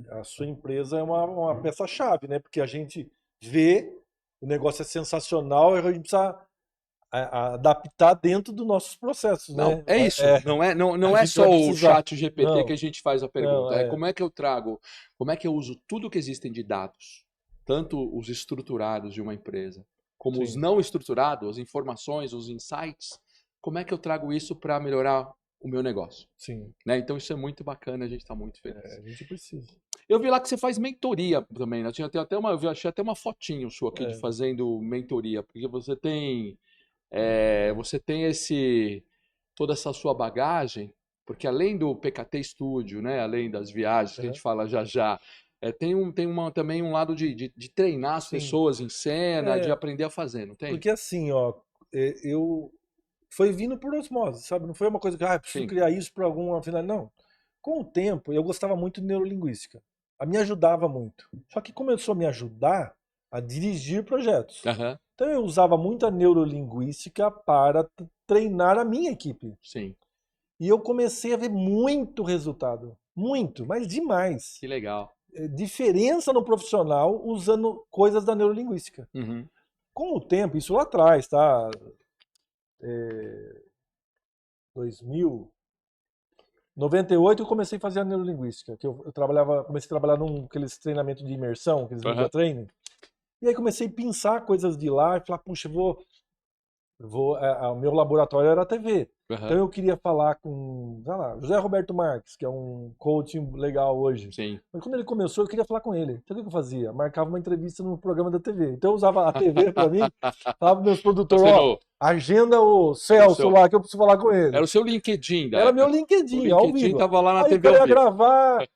a sua empresa é uma peça-chave, né? Porque a gente vê, o negócio é sensacional, e a gente precisa adaptar dentro dos nossos processos, Não, né? é isso. Não A é gente vai só o precisar. chat GPT que Não, a gente faz a não, pergunta. É como é que eu trago, como é que eu uso tudo que existem de dados, tanto os estruturados de uma empresa, como os sim, não estruturados, as informações, os insights, como é que eu trago isso para melhorar o meu negócio? sim. Né? Então isso é muito bacana, a gente está muito feliz. A gente precisa. Eu vi lá que você faz mentoria também, né? Eu achei até uma fotinho sua aqui de É, fazendo mentoria, porque você tem toda essa sua bagagem, porque além do PKT Studio, né, além das viagens que a é, gente fala já já, também um lado de treinar as sim. pessoas em cena, de É, aprender a fazer, não tem? porque assim, ó, eu foi vindo por osmose, sabe? Não foi uma coisa que, preciso Sim. criar isso para alguma finalidade. Não. Com o tempo, eu gostava muito de neurolinguística. Me ajudava muito. Só que começou a me ajudar a dirigir projetos. Aham, Então eu usava muito a neurolinguística para treinar a minha equipe. sim. E eu comecei a ver muito resultado. Muito, mas demais. Que legal. Diferença no profissional usando coisas da neurolinguística. Uhum. Com o tempo, isso lá atrás, tá? 2000, 98 eu comecei a fazer a neurolinguística, que eu comecei a trabalhar num aqueles treinamento de imersão, aqueles media Aham, training. E aí comecei a pensar coisas de lá e falar, puxa, o meu laboratório era a TV. Então aham, eu queria falar com, sei lá, José Roberto Marques, que é um coaching legal hoje. sim. Mas quando ele começou, eu queria falar com ele. Então o que eu fazia? Marcava uma entrevista no programa da TV. Então eu usava a TV para mim, falava para meus produtores, ó, Fazendo agenda o o Celso seu, lá que eu preciso falar com era ele. o seu LinkedIn da Era meu época. O LinkedIn, ao LinkedIn vivo. tava lá na Aí o TV cara ao ia vivo. gravar,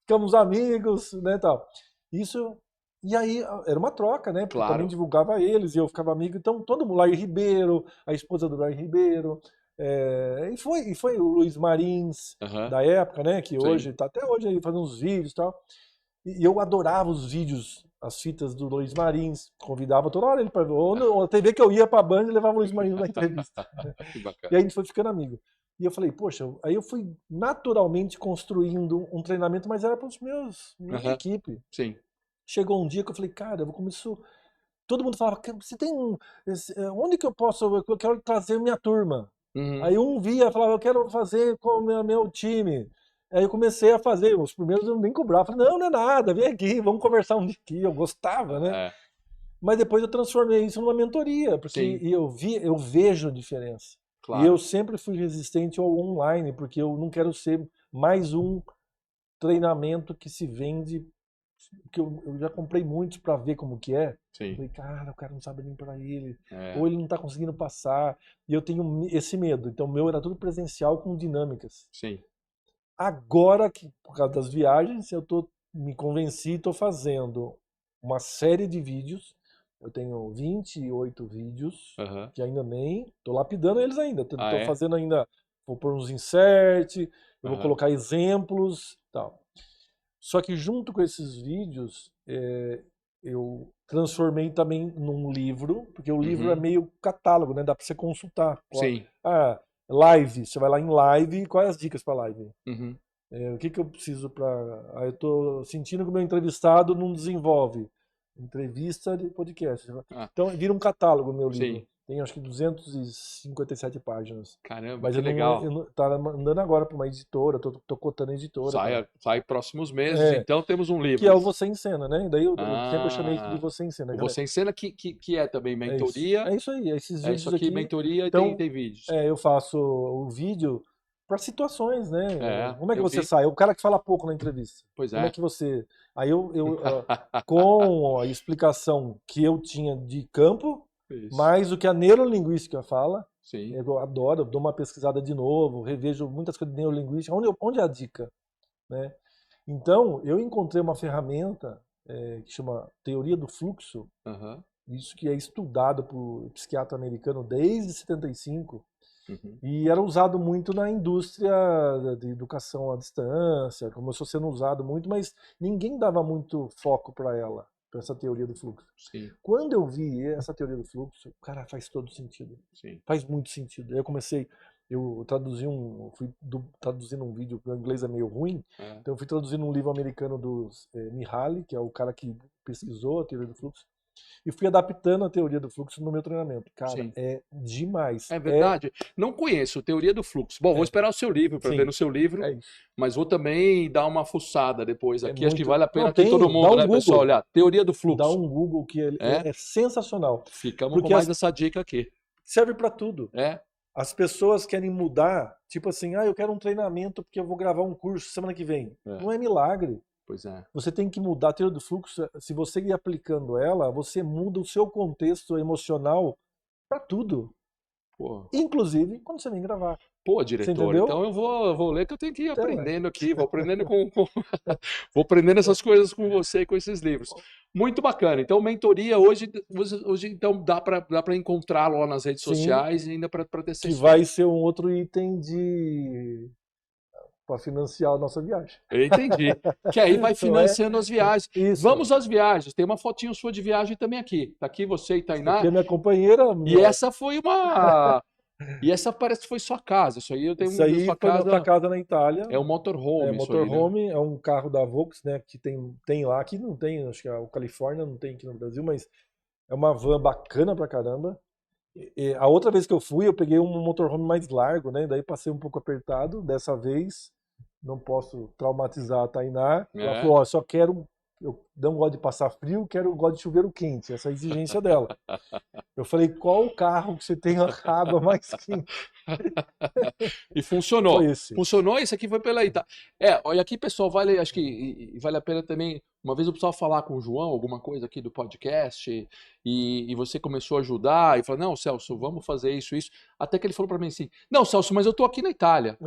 ficamos amigos, né, tal. Isso, e aí era uma troca, né, porque eu também Claro. divulgava eles e eu ficava amigo. Então todo mundo, Lair Ribeiro, a esposa do Lair Ribeiro, e foi o Luiz Marins, Aham, da época, né, que sim. hoje, tá até hoje aí fazendo uns vídeos e tal. E eu adorava os vídeos, as fitas do Luiz Marins, convidava toda hora ele para ver. Ou a TV que eu ia para a Band e levava o Luiz Marins na entrevista. Que E bacana. aí a gente foi ficando amigo. E eu falei, poxa, aí eu fui naturalmente construindo um treinamento, mas era para minha Aham, equipe. sim. Chegou um dia que eu falei, cara, eu vou começar. Todo mundo falava, você tem onde que eu posso, eu quero trazer minha turma. Uhum. Aí um via, falava, eu quero fazer com o meu time. Aí eu comecei a fazer, os primeiros eu nem cobrava, falei, não, não é nada, vem aqui, vamos conversar um dia aqui, eu gostava, né? É, Mas depois eu transformei isso numa mentoria, porque sim, eu vejo a diferença. E eu claro. sempre fui resistente ao online, porque eu não quero ser mais um treinamento que se vende, que eu já comprei muitos para ver como que é. Eu Sim. falei, cara, o cara não sabe nem para ele, É, ou ele não está conseguindo passar. E eu tenho esse medo. Então, o meu era tudo presencial com dinâmicas. sim. Agora, que por causa das viagens, me convenci e estou fazendo uma série de vídeos. Eu tenho 28 vídeos, Aham. que ainda nem. Estou lapidando eles ainda. Ah, Estou é? fazendo ainda. Vou pôr uns insert, eu vou Aham. colocar exemplos tal. Só que junto com esses vídeos, eu transformei também num livro, porque o livro é Uhum. meio catálogo, né? Dá para você consultar. Sim. Live, você vai lá em live, quais as dicas para live? Uhum. O que que eu preciso para. Aí eu tô sentindo que o meu entrevistado não desenvolve. Entrevista de podcast. Ah, Então vira um catálogo o meu livro. sim. Tem acho que 257 páginas. Caramba, Mas que legal. tá mandando agora para uma editora, tô cotando a editora para. Sai próximos meses, É, então temos um que livro. é o Você em Cena, né? Daí eu sempre chamei de Ah, Você em Cena, o galera. Você em Cena que é também É isso. mentoria. É isso aí, esses É isso vídeos aqui, aqui. mentoria e Então, tem vídeos. eu faço o vídeo para situações, né? É, Como é que eu você vi. sai? O cara que fala pouco na entrevista. Pois Como é é. que você. Aí com a explicação que eu tinha de campo, Isso. mais o que a neurolinguística fala, Sim. eu adoro, eu dou uma pesquisada de novo, revejo muitas coisas de neurolinguística. Onde é a dica? Né? Então, eu encontrei uma ferramenta que chama Teoria do Fluxo, Aham. isso que é estudado por psiquiatra americano desde 75 Uhum. e era usado muito na indústria de educação à distância, começou sendo usado muito, mas ninguém dava muito foco para ela. para essa teoria do fluxo. Sim, Quando eu vi essa teoria do fluxo, cara, faz todo sentido. sim. Faz muito sentido. Aí eu comecei, eu traduzi fui traduzindo um vídeo, porque o inglês é meio ruim, É. então eu fui traduzindo um livro americano do Mihaly, que é o cara que pesquisou a teoria do fluxo, e fui adaptando a teoria do fluxo no meu treinamento. Cara, Sim. é demais. É verdade. Não conheço Teoria do Fluxo. Bom, vou esperar o seu livro para ver Sim, no seu livro, é isso. mas vou também dar uma fuçada depois É aqui. Acho que muito. vale a pena Não, aqui todo dá mundo, um né, pessoal? Google. Olhar. Teoria do Dá Fluxo. um Google que É? é sensacional. Ficamos com Porque mais essa dica aqui. serve para tudo. É? As pessoas querem mudar, tipo assim, eu quero um treinamento porque eu vou gravar um curso semana que vem. É. Não é milagre. Pois é. Você tem que mudar a teoria do fluxo. Se você ir aplicando ela, você muda o seu contexto emocional para tudo. Pô. Inclusive quando você vem gravar. Pô, Você diretor, entendeu? então eu vou ler que eu tenho que ir Então, aprendendo aqui, vou aprendendo vou aprendendo essas coisas com você e com esses livros. Muito bacana. Então, mentoria hoje então dá para encontrá-lo lá nas redes sim, sociais e ainda para ter que sessões. vai ser um outro item para financiar a nossa viagem. Eu entendi. Que aí vai Não é? financiando as viagens. Isso. Vamos às viagens. Tem uma fotinho sua de viagem também aqui. Tá aqui você e Aqui Tainá. é minha companheira. E essa foi uma. E essa parece que foi sua casa. Isso aí eu tenho Isso aí sua foi nossa casa. casa na Itália. É um motorhome, isso aí, né? Motorhome, é um carro da Volks, né, que tem lá, aqui não tem, acho que o Califórnia não tem aqui no Brasil, mas é uma van bacana pra caramba. E a outra vez que eu fui, eu peguei um motorhome mais largo, né, daí passei um pouco apertado. Dessa vez, não posso traumatizar a Tainá. Ela É. falou, eu não gosto de passar frio, gosto de chuveiro quente, essa é a exigência dela. Eu falei, qual o carro que você tem a água mais quente? E funcionou. Foi esse. Funcionou, isso aqui foi pela Itália. Olha aqui, pessoal, acho que vale a pena também. Uma vez eu precisava falar com o João, alguma coisa aqui do podcast, e você começou a ajudar, e falou, não, Celso, vamos fazer isso. Até que ele falou para mim assim, não, Celso, mas eu tô aqui na Itália.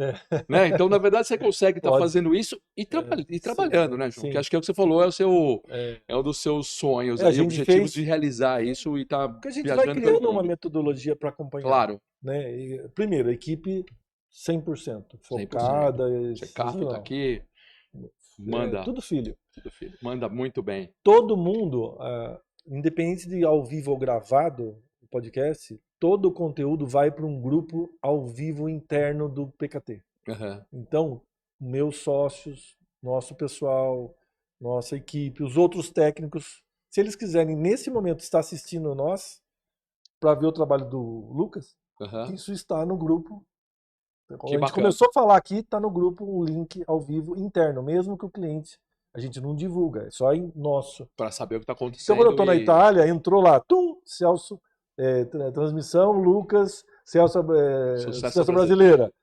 Né? Então, na verdade, você consegue estar fazendo isso e trabalhando, né, João? Sim. Que acho que é o que você falou, é um dos seus sonhos A aí, gente objetivos fez. de realizar isso e tá Porque a gente viajando vai pelo criando uma mundo. metodologia para acompanhar. Claro. Né? Primeiro, a equipe 100% 100%. focada. Check-up tá aqui. Manda. Tudo filho. Tudo filho. Manda muito bem. Todo mundo, independente de ao vivo ou gravado, o podcast, todo o conteúdo vai para um grupo ao vivo interno do PKT. Uhum. Então, meus sócios, nosso pessoal, nossa equipe, os outros técnicos, se eles quiserem nesse momento estar assistindo nós para ver o trabalho do Lucas, isso está no grupo. Quando a gente começou a falar aqui, está no grupo um link ao vivo interno, mesmo que o cliente a gente não divulga, é só nosso. Para saber o que está acontecendo. Então, quando eu estou na Itália, entrou lá, Celso, transmissão, Lucas, Celso Brasileira.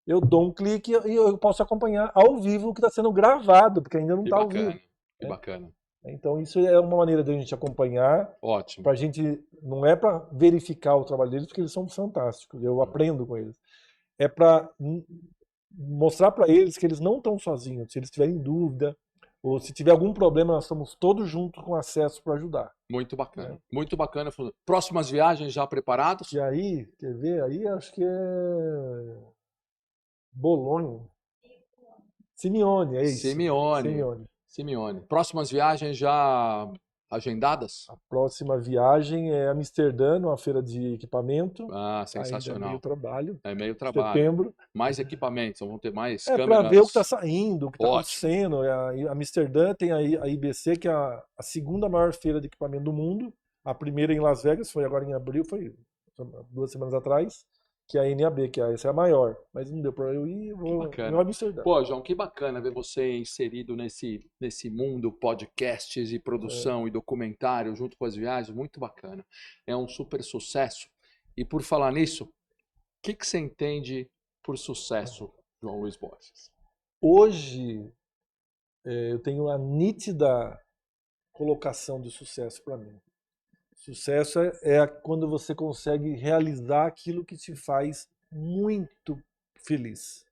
Eu dou um clique e eu posso acompanhar ao vivo o que está sendo gravado, porque ainda não está ao vivo. Que bacana. Então, isso é uma maneira de a gente acompanhar. Ótimo. Pra gente, não é para verificar o trabalho deles, porque eles são fantásticos, eu aprendo com eles. É para mostrar para eles que eles não estão sozinhos. Se eles tiverem dúvida, ou se tiver algum problema, nós estamos todos juntos com acesso para ajudar. Muito bacana. Muito bacana. Próximas viagens já preparados? E aí, quer ver? Aí acho que é Bolonha. Simeone, é isso. Simeone. Próximas viagens já agendadas? A próxima viagem é Amsterdã, uma feira de equipamento. Sensacional. Ainda é meio trabalho. É meio trabalho. Setembro. Mais equipamentos, vão ter mais câmeras. Para ver o que está saindo, o que está acontecendo. Amsterdã tem a IBC, que é a segunda maior feira de equipamento do mundo. A primeira em Las Vegas, foi agora em abril, foi 2 semanas atrás. Que é a NAB, essa é a maior. Mas não deu para eu ir, vou em Amsterdã. Pô, João, que bacana ver você inserido nesse mundo, podcasts e produção e documentário junto com as viagens. Muito bacana. É um super sucesso. E por falar nisso, o que você entende por sucesso, João Luiz Borges? Hoje, eu tenho a nítida colocação de sucesso para mim. Sucesso é quando você consegue realizar aquilo que te faz muito feliz.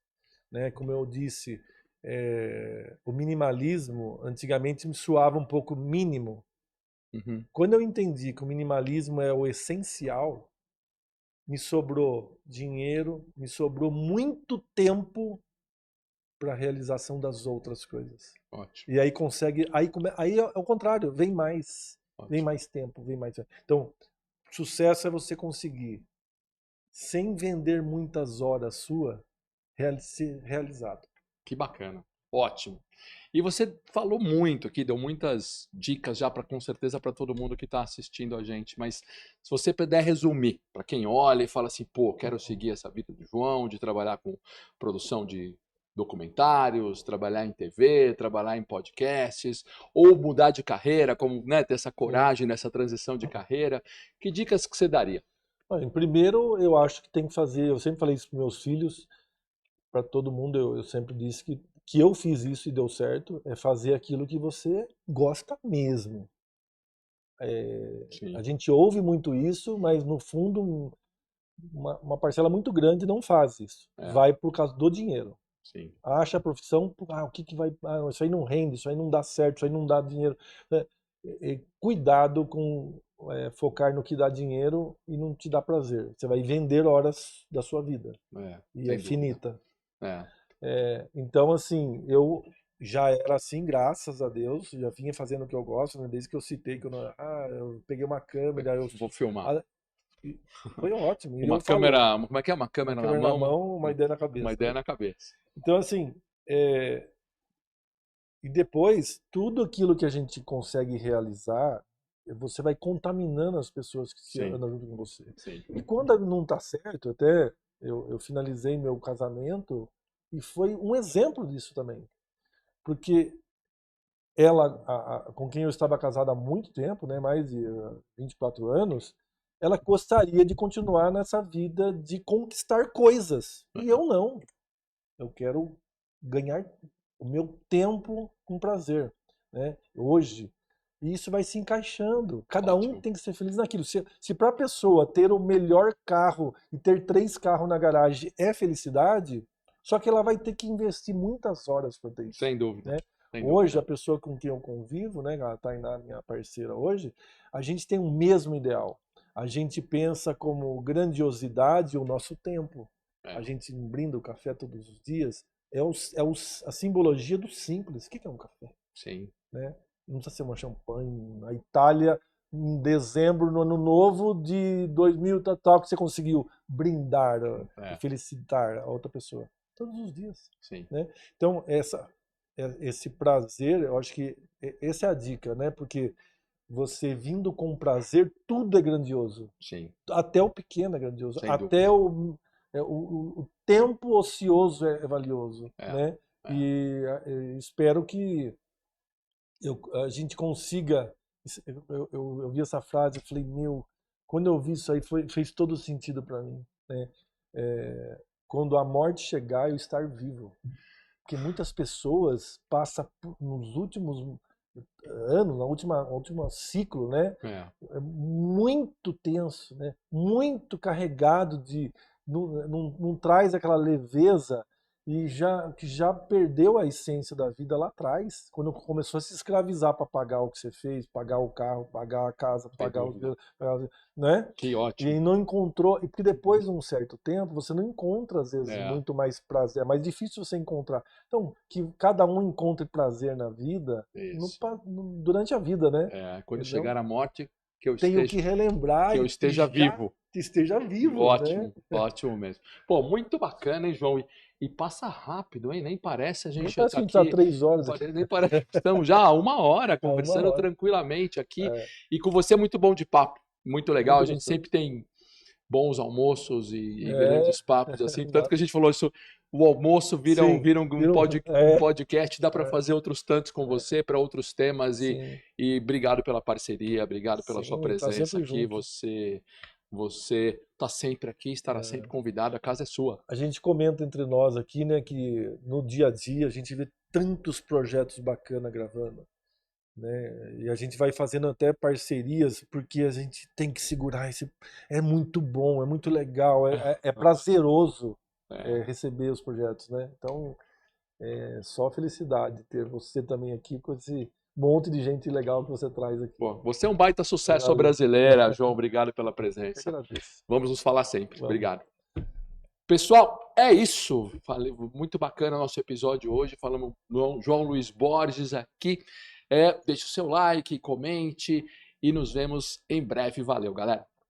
Né? Como eu disse, o minimalismo antigamente me soava um pouco mínimo. Uhum. Quando eu entendi que o minimalismo é o essencial, me sobrou dinheiro, me sobrou muito tempo para a realização das outras coisas. Ótimo, E aí consegue, aí é o contrário, vem ótimo. mais tempo, vem mais tempo. Então, sucesso é você conseguir, sem vender muitas horas ser realizado. Que bacana. Ótimo. E você falou muito aqui, deu muitas dicas já para com certeza para todo mundo que está assistindo a gente, mas se você puder resumir para quem olha e fala assim, pô, quero seguir essa vida do João, de trabalhar com produção de documentários, trabalhar em TV, trabalhar em podcasts, ou mudar de carreira, como, né, ter essa coragem nessa transição de carreira, que dicas que você daria? Olha, primeiro, eu acho que tem que fazer, eu sempre falei isso para meus filhos, para todo mundo, eu sempre disse que eu fiz isso e deu certo, é fazer aquilo que você gosta mesmo. A Sim, gente ouve muito isso, mas no fundo uma parcela muito grande não faz isso. é, Vai por causa do dinheiro. sim, Acha a profissão, o que que vai, isso aí não rende, isso aí não dá certo, isso aí não dá dinheiro. Né? Cuidado com focar no que dá dinheiro e não te dá prazer. Você vai vender horas da sua vida e é sem dúvida. finita. É, Então, assim, eu já era assim, graças a Deus, já vinha fazendo o que eu gosto, né? Desde que eu citei que eu peguei uma câmera, vou filmar. ah, foi ótimo. E Uma eu falo, câmera, como é que é? Uma uma câmera na câmera na mão, mão, uma ideia na uma cabeça, ideia né? na cabeça. Então, assim, e depois, tudo aquilo que a gente consegue realizar, você vai contaminando as pessoas que se Sim, andam junto com você. sim. E quando não tá certo, até eu finalizei meu casamento e foi um exemplo disso também. Porque ela, com quem eu estava casado há muito tempo, né, mais de 24 anos, ela gostaria de continuar nessa vida de conquistar coisas. E eu não. Eu quero ganhar o meu tempo com prazer, né? Hoje. E isso vai se encaixando. Cada um Ótimo. tem que ser feliz naquilo. Se para a pessoa ter o melhor carro e ter 3 carros na garagem é felicidade, só que ela vai ter que investir muitas horas para ter isso, Sem dúvida. né? Sem Hoje, dúvida. a pessoa com quem eu convivo, né, a Tainá, minha parceira hoje, a gente tem o mesmo ideal. A gente pensa como grandiosidade o nosso tempo. É, A gente brinda o café todos os dias. A simbologia do simples. O que é um café? sim. Né? Não precisa ser uma champanhe. Na Itália, em dezembro, no ano novo de 2000, tal, que você conseguiu brindar e É, felicitar a outra pessoa. Todos os dias. sim. Né? Então, esse prazer, eu acho que essa é a dica, né? Porque você vindo com prazer, tudo é grandioso. Sim. Até o pequeno é grandioso. Sem Até dúvida. o tempo ocioso é valioso, É, né? é. E espero que a gente consiga. Eu vi essa frase e falei, meu, quando eu vi isso aí fez todo sentido para mim, né? Quando a morte chegar, eu estar vivo. Porque muitas pessoas passam nos últimos anos, na última ciclo, né? É. É muito tenso, né? Muito carregado não traz aquela leveza e que já perdeu a essência da vida lá atrás, quando começou a se escravizar para pagar o que você fez, pagar o carro, pagar a casa, Sem pagar dúvida. né? Que ótimo. E não encontrou, e porque depois de um certo tempo você não encontra às vezes É, muito mais prazer, é mais difícil você encontrar. Então, que cada um encontre prazer na vida isso. durante a vida, né? É, quando Entendeu? chegar a morte, Tenho que relembrar que eu e esteja já vivo. esteja vivo, né? Ótimo, ótimo mesmo. Pô, muito bacana, hein, João? E passa rápido, hein? Nem parece a Nem gente parece tá que a gente está aqui. 3 horas aqui. Nem parece que estamos já há 1 hora Há uma conversando hora. tranquilamente aqui. É, E com você, muito bom de papo. Muito legal. A muito gente gostoso. sempre tem bons almoços e É, grandes papos, assim. Tanto que a nossa. gente falou isso, o almoço Sim, um podcast, dá para é, fazer outros tantos com é, você, para outros temas. sim, E obrigado pela parceria, obrigado pela sua sim, tá presença sempre aqui. junto. Você está sempre aqui, estará sempre É. convidado, a casa é sua. A gente comenta entre nós aqui, né, que no dia a dia a gente vê tantos projetos bacanas gravando, né? E a gente vai fazendo até parcerias porque a gente tem que segurar esse. É muito bom, é muito legal, é prazeroso É. receber os projetos, né? Então é só felicidade ter você também aqui com esse monte de gente legal que você traz aqui. Pô, você é um baita sucesso Valeu, brasileira, João. Obrigado pela eu que presença. agradeço. Vamos nos falar sempre. Vamos. Obrigado. Pessoal, é isso. Falei, muito bacana o nosso episódio hoje. Falamos com João Luiz Borges aqui. Deixe o seu like, comente e nos vemos em breve. Valeu, galera.